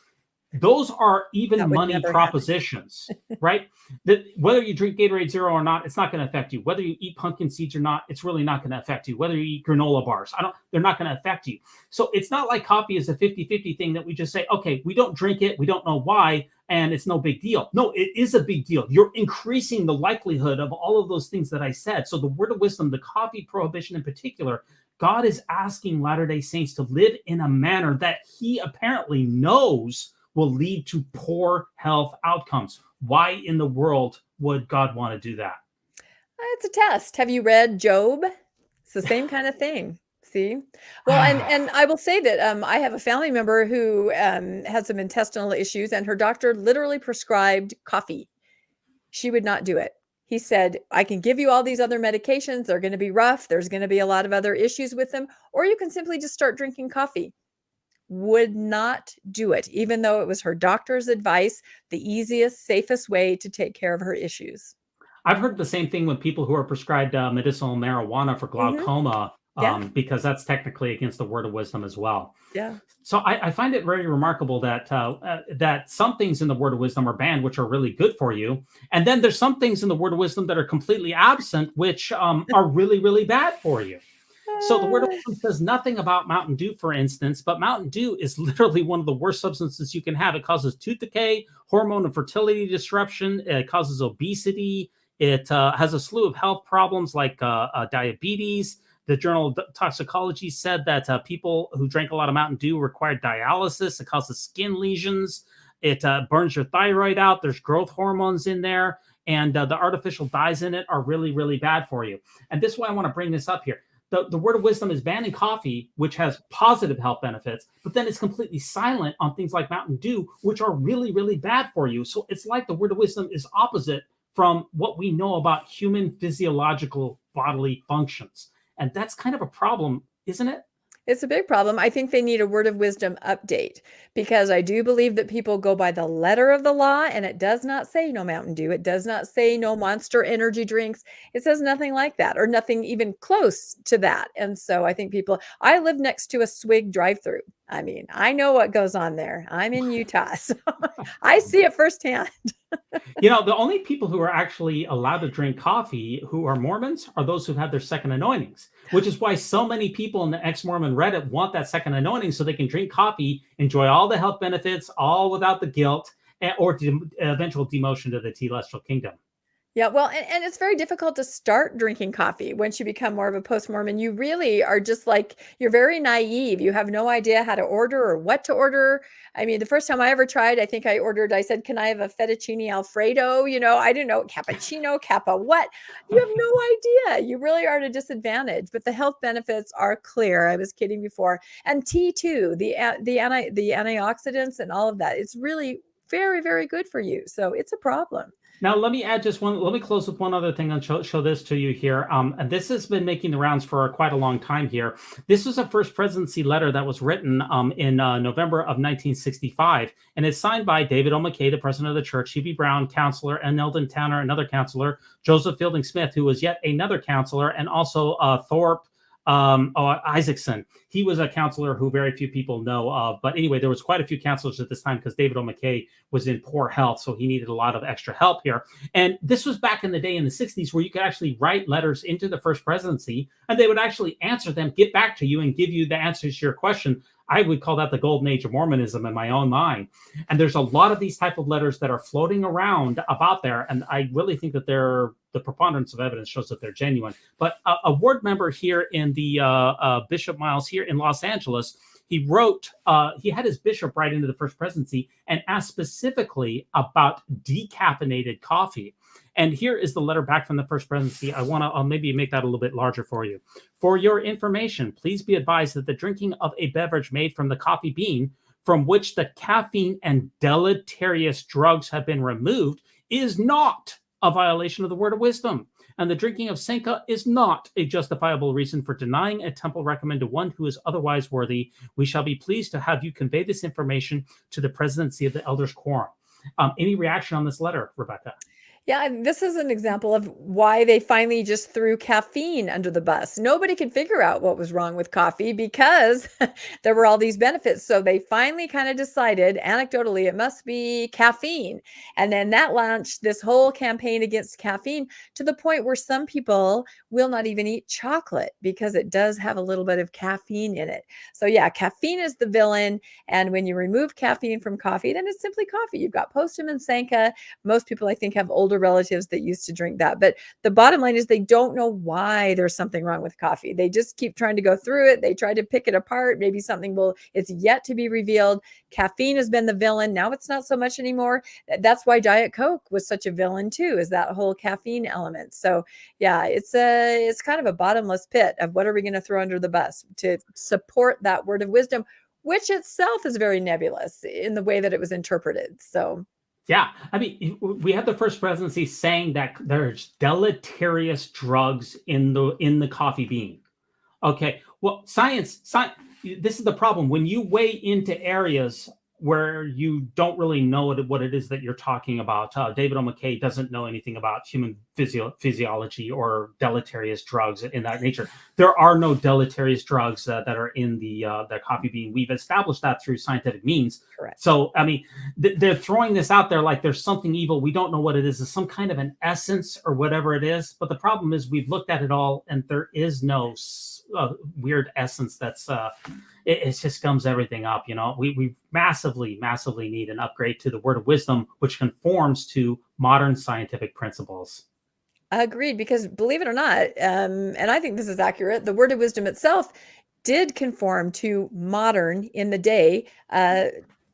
Those are even money propositions, right? That whether you drink Gatorade Zero or not, it's not going to affect you. Whether you eat pumpkin seeds or not, it's really not going to affect you. Whether you eat granola bars, they're not going to affect you. So it's not like coffee is a 50-50 thing that we just say, okay, we don't drink it, we don't know why, and it's no big deal. No, it is a big deal. You're increasing the likelihood of all of those things that I said. So the Word of Wisdom, the coffee prohibition in particular, God is asking Latter-day Saints to live in a manner that he apparently knows will lead to poor health outcomes. Why in the world would God want to do that? It's a test. Have you read Job? It's the same kind of thing. See? Well, and I will say that I have a family member who had some intestinal issues, and her doctor literally prescribed coffee. She would not do it. He said, I can give you all these other medications. They're going to be rough. There's going to be a lot of other issues with them. Or you can simply just start drinking coffee. Would not do it, even though it was her doctor's advice, the easiest, safest way to take care of her issues. I've heard the same thing with people who are prescribed medicinal marijuana for glaucoma, because that's technically against the Word of Wisdom as well. Yeah. So I find it very remarkable that that some things in the Word of Wisdom are banned, which are really good for you. And then there's some things in the Word of Wisdom that are completely absent, which are really, really bad for you. So the Word of Wisdom says nothing about Mountain Dew, for instance, but Mountain Dew is literally one of the worst substances you can have. It causes tooth decay, hormone and fertility disruption. It causes obesity. It has a slew of health problems like diabetes. The Journal of Toxicology said that people who drank a lot of Mountain Dew required dialysis. It causes skin lesions. It burns your thyroid out. There's growth hormones in there. And the artificial dyes in it are really, really bad for you. And this is why I want to bring this up here. The Word of Wisdom is banning coffee, which has positive health benefits, but then it's completely silent on things like Mountain Dew, which are really, really bad for you. So it's like the Word of Wisdom is opposite from what we know about human physiological bodily functions. And that's kind of a problem, isn't it? It's a big problem. I think they need a word of wisdom update because I do believe that people go by the letter of the law, and it does not say no Mountain Dew. It does not say no Monster energy drinks. It says nothing like that or nothing even close to that. And so I think I live next to a Swig drive-through. I mean, I know what goes on there. I'm in Utah, so I see it firsthand. The only people who are actually allowed to drink coffee who are Mormons are those who've had their second anointings, which is why so many people in the ex-Mormon Reddit want that second anointing so they can drink coffee, enjoy all the health benefits, all without the guilt or eventual demotion to the celestial kingdom. Yeah, well, and it's very difficult to start drinking coffee once you become more of a post-Mormon. You really are just like, you're very naive. You have no idea how to order or what to order. I mean, the first time I ever tried, I think I said, can I have a fettuccine Alfredo? I didn't know, cappuccino, kappa, what? You have no idea. You really are at a disadvantage, but the health benefits are clear. I was kidding before. And tea too, the antioxidants and all of that. It's really very, very good for you. So it's a problem. Now, let me close with one other thing and show this to you here. And this has been making the rounds for quite a long time here. This was a first presidency letter that was written in November of 1965. And it's signed by David O. McKay, the president of the church, Hubie Brown, counselor, and Eldon Towner, another counselor, Joseph Fielding Smith, who was yet another counselor, and also Thorpe Isaacson. He was a counselor who very few people know of. But anyway, there was quite a few counselors at this time because David O. McKay was in poor health, so he needed a lot of extra help here. And this was back in the day in the 60s where you could actually write letters into the first presidency, and they would actually answer them, get back to you, and give you the answers to your question. I would call that the golden age of Mormonism in my own mind. And there's a lot of these type of letters that are floating around about there. And I really think that the preponderance of evidence shows that they're genuine. But a ward member here in the Bishop Miles here in Los Angeles, he wrote, he had his bishop write into the first presidency and asked specifically about decaffeinated coffee. And here is the letter back from the first presidency. I'll maybe make that a little bit larger for you. For your information, please be advised that the drinking of a beverage made from the coffee bean, from which the caffeine and deleterious drugs have been removed, is not a violation of the word of wisdom. And the drinking of Senka is not a justifiable reason for denying a temple recommend to one who is otherwise worthy. We shall be pleased to have you convey this information to the presidency of the Elders Quorum. Any reaction on this letter, Rebecca? Yeah, this is an example of why they finally just threw caffeine under the bus. Nobody could figure out what was wrong with coffee because there were all these benefits. So they finally kind of decided, anecdotally, it must be caffeine. And then that launched this whole campaign against caffeine to the point where some people will not even eat chocolate because it does have a little bit of caffeine in it. So yeah, caffeine is the villain. And when you remove caffeine from coffee, then it's simply coffee. You've got Postum and Senka. Most people, I think, have older relatives that used to drink that. But the bottom line is they don't know why there's something wrong with coffee. They just keep trying to go through it. They try to pick it apart. Maybe it's yet to be revealed. Caffeine has been the villain. Now it's not so much anymore. That's why Diet Coke was such a villain too, is that whole caffeine element. So yeah, it's kind of a bottomless pit of what are we going to throw under the bus to support that word of wisdom, which itself is very nebulous in the way that it was interpreted. So yeah, I mean, we had the first presidency saying that there's deleterious drugs in the coffee bean. Okay, well, science. This is the problem. When you weigh into areas where you don't really know what it is that you're talking about, David O. McKay doesn't know anything about human physiology or deleterious drugs in that nature. There are no deleterious drugs that are in the coffee bean. We've established that through scientific means. Correct. So, I mean, they're throwing this out there like there's something evil. We don't know what it is. It's some kind of an essence or whatever it is. But the problem is we've looked at it all and there is no weird essence that's it just gums everything up. We massively need an upgrade to the word of wisdom, which conforms to modern scientific principles. Agreed, because believe it or not, and I think this is accurate, the word of wisdom itself did conform to modern, in the day,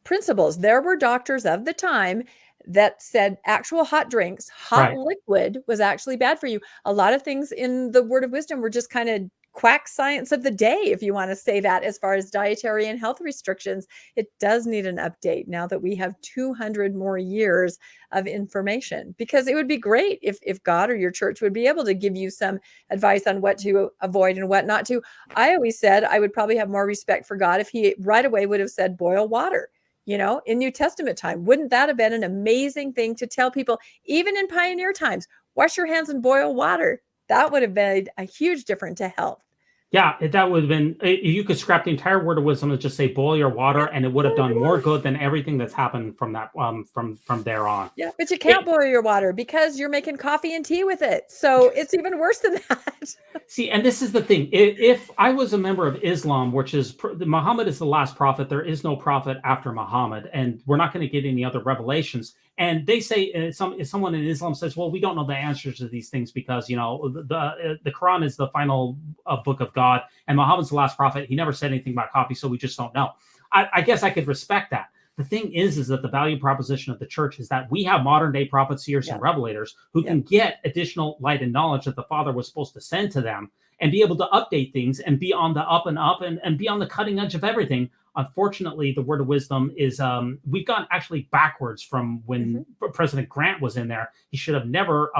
principles. There were doctors of the time that said actual hot drinks, hot liquid was actually bad for you. A lot of things in the word of wisdom were just kind of quack science of the day, if you want to say that, as far as dietary and health restrictions. It does need an update now that we have 200 more years of information, because it would be great if God or your church would be able to give you some advice on what to avoid and what not to. I always said I would probably have more respect for God if he right away would have said boil water, in New Testament time. Wouldn't that have been an amazing thing to tell people, even in pioneer times? Wash your hands and boil water. That would have made a huge difference to health. Yeah, that would have been, you could scrap the entire word of wisdom and just say boil your water, and it would have done more good than everything that's happened from that from there on. Yeah, but you can't boil your water because you're making coffee and tea with it. So it's even worse than that. See, and this is the thing. If I was a member of Islam, which is Muhammad is the last prophet, there is no prophet after Muhammad, and we're not going to get any other revelations. And they say, if someone in Islam says, well, we don't know the answers to these things because, the Quran is the final book of God, and Muhammad's the last prophet. He never said anything about coffee, so we just don't know. I guess I could respect that. The thing is that the value proposition of the church is that we have modern day prophets, seers, and revelators who can get additional light and knowledge that the Father was supposed to send to them and be able to update things and be on the up and up and be on the cutting edge of everything. Unfortunately, the word of wisdom is we've gone actually backwards from when President Grant was in there. He should have never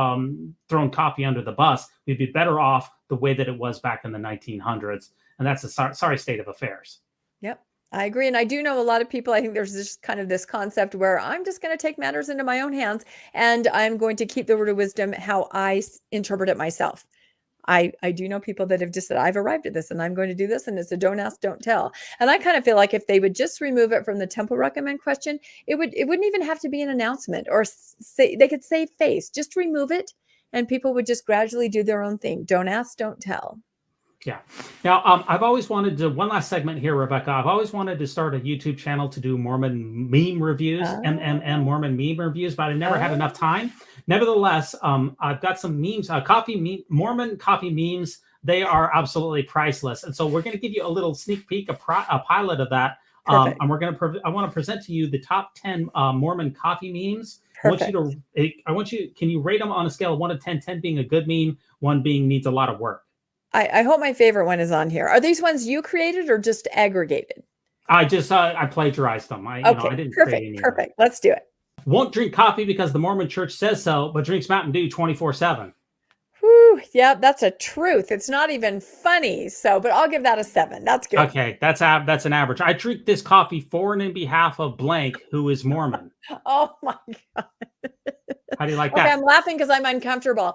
thrown coffee under the bus. We'd be better off the way that it was back in the 1900s. And that's a sorry state of affairs. Yep, I agree. And I do know a lot of people, I think there's this concept where I'm just going to take matters into my own hands and I'm going to keep the word of wisdom how I interpret it myself. I do know people that have just said, I've arrived at this and I'm going to do this. And it's a don't ask, don't tell. And I kind of feel like if they would just remove it from the temple recommend question, it wouldn't even have to be an announcement or say, they could save face, just remove it. And people would just gradually do their own thing. Don't ask, don't tell. Yeah. Now, I've always wanted to, one last segment here, Rebecca. I've always wanted to start a YouTube channel to do Mormon meme reviews, Mormon meme reviews, but I never had enough time. Nevertheless, I've got some memes, Mormon coffee memes. They are absolutely priceless. And so we're going to give you a little sneak peek, a pilot of that. And I want to present to you the top 10 Mormon coffee memes. Perfect. Can you rate them on a scale of 1 to 10, 10 being a good meme, 1 being needs a lot of work? I hope my favorite one is on here. Are these ones you created or just aggregated? I plagiarized them. I didn't create any. Perfect. Let's do it. Won't drink coffee because the Mormon church says so, but drinks Mountain Dew 24/7. Whew, yeah, that's a truth. It's not even funny. So, but I'll give that a 7. That's good. Okay, that's an average. I drink this coffee for and in behalf of blank, who is Mormon. Oh my God. How do you like that? Okay, I'm laughing because I'm uncomfortable.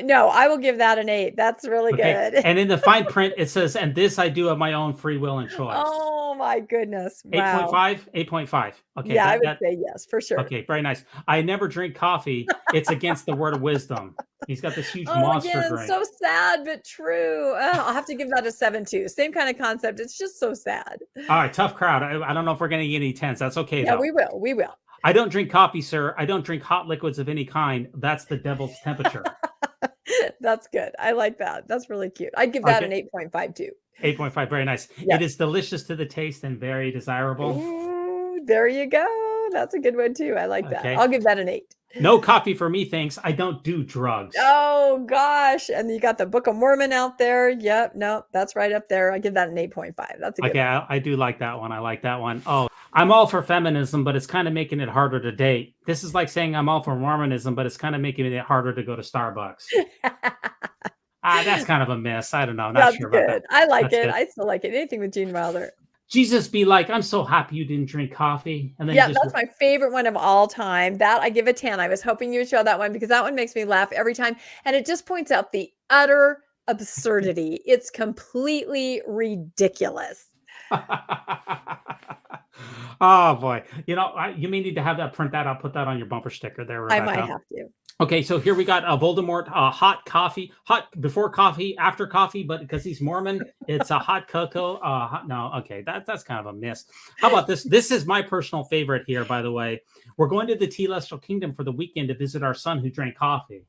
No, I will give that an 8. That's really good. And in the fine print, it says, and this I do of my own free will and choice. Oh my goodness. Wow. 8.5? Okay. Yeah, I would say yes, for sure. Okay, very nice. I never drink coffee. It's against the word of wisdom. He's got this huge monster drink. So sad, but true. I'll have to give that a 7 too. Same kind of concept. It's just so sad. All right, tough crowd. I don't know if we're going to get any 10s. That's okay, Yeah, though. we will. I don't drink coffee, sir. I don't drink hot liquids of any kind. That's the devil's temperature. That's good. I like that. That's really cute. I'd give that an 8.5 too. 8.5. Very nice. Yeah. It is delicious to the taste and very desirable. Ooh, there you go. That's a good one too. I like that. I'll give that an 8. No coffee for me, thanks. I don't do drugs. Oh gosh. And you got the Book of Mormon out there. Yep. No, that's right up there. I give that an 8.5. That's a good one. I do like that one. I like that one. Oh, I'm all for feminism, but it's kind of making it harder to date. This is like saying I'm all for Mormonism, but it's kind of making it harder to go to Starbucks. That's kind of a miss. I don't know. Not sure about that. I like it. I still like it. Anything with Gene Wilder. Jesus be like, I'm so happy you didn't drink coffee. And then that's my favorite one of all time. That I give a 10. I was hoping you would show that one because that one makes me laugh every time. And it just points out the utter absurdity. It's completely ridiculous. Oh boy. You may need to have that, print that out, put that on your bumper sticker there, Rebecca. I might have to. Okay, so here we got Voldemort, hot coffee, hot before coffee, after coffee, but because he's Mormon, it's a hot cocoa. That's kind of a miss. How about this? This is my personal favorite here, by the way. We're going to the Celestial Kingdom for the weekend to visit our son who drank coffee.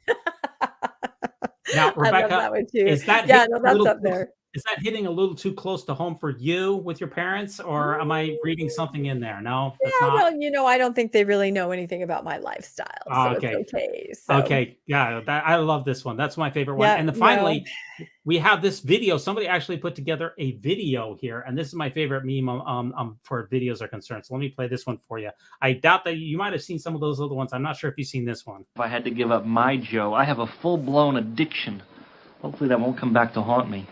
Now, Rebecca, I love that one too. is that that's up there. Is that hitting a little too close to home for you with your parents, or am I reading something in there? No, that's Yeah, not. well, I don't think they really know anything about my lifestyle, so it's Okay. okay. So Okay. Yeah, I love this one. That's my favorite one. yeah, And then no. finally, we have this video. Somebody actually put together a video here, and this is my favorite meme for videos are concerned. So let me play this one for you. I doubt that you might have seen some of those other ones. I'm not sure if you've seen this one. If I had to give up my Joe, I have a full-blown addiction. Hopefully that won't come back to haunt me.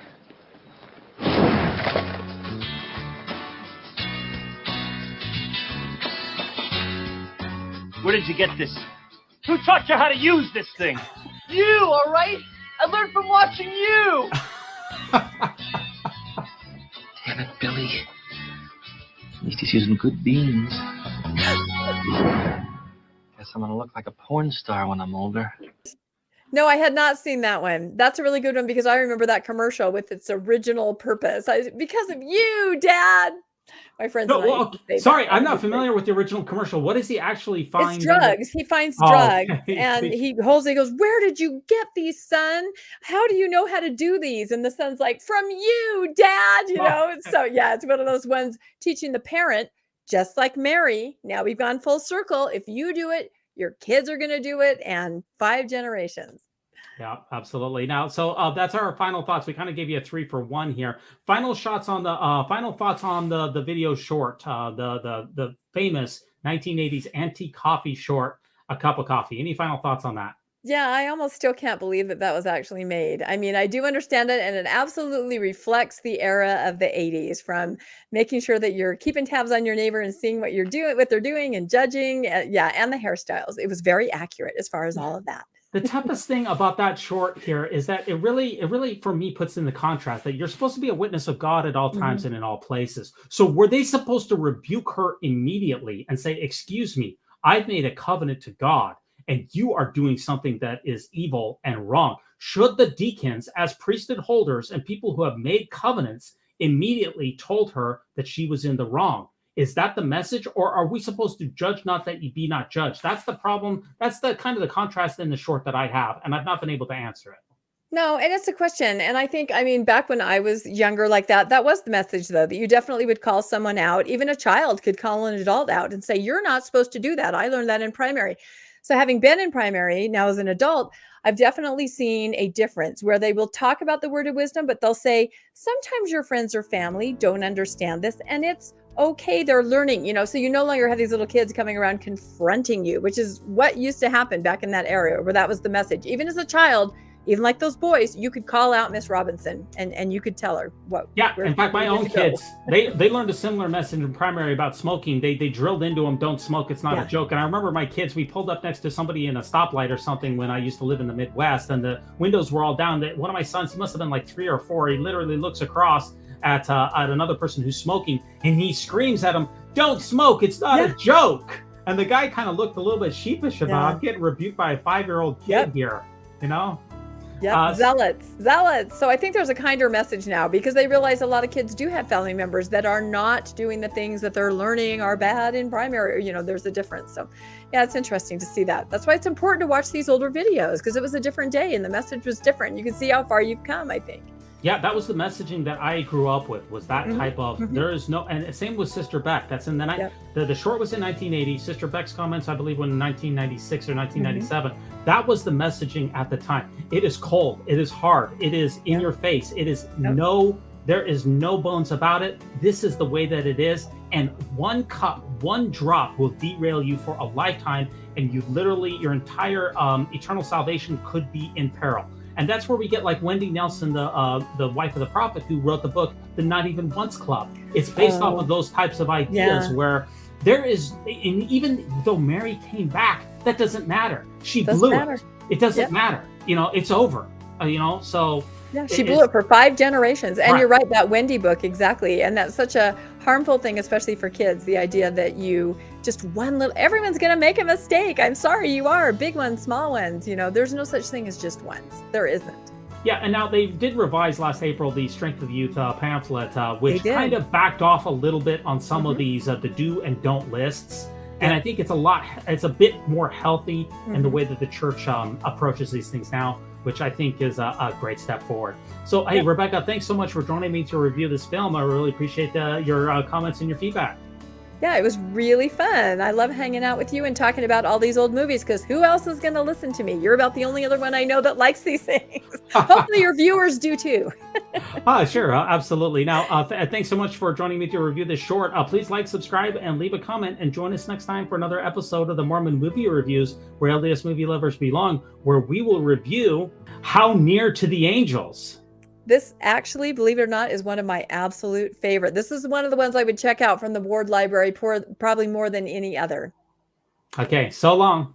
Where did you get this? Who taught you how to use this thing? You, all right? I learned from watching you. Damn it, Billy. At least he's using good beans. Guess I'm gonna look like a porn star when I'm older. No, I had not seen that one. That's a really good one because I remember that commercial with its original purpose. Because of you, Dad. My friends No, and I well, used to say sorry, that. I'm not familiar with the original commercial. What does he actually find? It's drugs. He finds Oh, drugs okay. and he goes, "Where did you get these, son? How do you know how to do these?" And the son's like, "From you, Dad." So yeah, it's one of those ones teaching the parent, just like Mary. Now we've gone full circle. If you do it, your kids are going to do it, and 5 generations. Yeah, absolutely. Now, so that's our final thoughts. We kind of gave you a 3-for-1 here. Final thoughts on the video short, the famous 1980s antique coffee short, A Cup of Coffee. Any final thoughts on that? Yeah, I almost still can't believe that was actually made. I mean, I do understand it, and it absolutely reflects the era of the 80s, from making sure that you're keeping tabs on your neighbor and seeing what they're doing, and judging. And the hairstyles. It was very accurate as far as all of that. The toughest thing about that short here is that it really, for me, puts in the contrast that you're supposed to be a witness of God at all times and in all places. So were they supposed to rebuke her immediately and say, "Excuse me, I've made a covenant to God, and you are doing something that is evil and wrong"? Should the deacons, as priesthood holders and people who have made covenants, immediately told her that she was in the wrong? Is that the message, or are we supposed to judge not that ye be not judged? That's the problem. That's the kind of the contrast in the short that I have, and I've not been able to answer it. No, and it's a question. And I think, back when I was younger like that was the message, though, that you definitely would call someone out. Even a child could call an adult out and say, "You're not supposed to do that." I learned that in primary. So having been in primary now as an adult, I've definitely seen a difference where they will talk about the word of wisdom, but they'll say, sometimes your friends or family don't understand this, and it's okay. They're learning, so you no longer have these little kids coming around confronting you, which is what used to happen back in that era where that was the message. Even as a child, even like those boys, you could call out Miss Robinson and you could tell her what. Yeah, in fact, my own kids, they learned a similar message in primary about smoking. They drilled into them, "Don't smoke, it's not a joke." And I remember my kids, we pulled up next to somebody in a stoplight or something when I used to live in the Midwest, and the windows were all down. One of my sons, he must have been like 3 or 4, he literally looks across at another person who's smoking, and he screams at him, "Don't smoke, it's not a joke." And the guy kind of looked a little bit sheepish about it. I'm getting rebuked by a 5-year-old kid here, Yep, zealots. So I think there's a kinder message now because they realize a lot of kids do have family members that are not doing the things that they're learning are bad in primary. There's a difference. So yeah, it's interesting to see that. That's why it's important to watch these older videos, because it was a different day and the message was different. You can see how far you've come, I think. Yeah, that was the messaging that I grew up with, was that type of, there is no, and same with Sister Beck. That's in the short was in 1980. Sister Beck's comments, I believe, were in 1996 or 1997. That was the messaging at the time. It is cold. It is hard. It is in your face. It is there is no bones about it. This is the way that it is. And one cup, one drop will derail you for a lifetime. And you literally, your entire eternal salvation could be in peril. And that's where we get like Wendy Nelson, the wife of the prophet, who wrote the book, The Not Even Once Club. It's based off of those types of ideas where there is, and even though Mary came back, that doesn't matter. She blew it. It doesn't matter. It's over. So yeah, she blew it for 5 generations. And you're right, that Wendy book, exactly. And that's such a harmful thing, especially for kids. The idea that you just everyone's going to make a mistake. I'm sorry, you are. Big ones, small ones. There's no such thing as just ones. There isn't. Yeah, and now they did revise last April the Strength of the Youth pamphlet, which kind of backed off a little bit on some of these the do and don't lists. And I think it's a bit more healthy in the way that the church approaches these things now. which I think is a great step forward. So, hey, Rebecca, thanks so much for joining me to review this film. I really appreciate your comments and your feedback. Yeah, it was really fun. I love hanging out with you and talking about all these old movies, because who else is going to listen to me? You're about the only other one I know that likes these things. Hopefully your viewers do too. Sure, absolutely. Now, thanks so much for joining me to review this short. Please like, subscribe, and leave a comment, and join us next time for another episode of the Mormon Movie Reviews, where LDS movie lovers belong, where we will review How Near to the Angels. This actually, believe it or not, is one of my absolute favorite. This is one of the ones I would check out from the Ward Library probably more than any other. Okay, so long.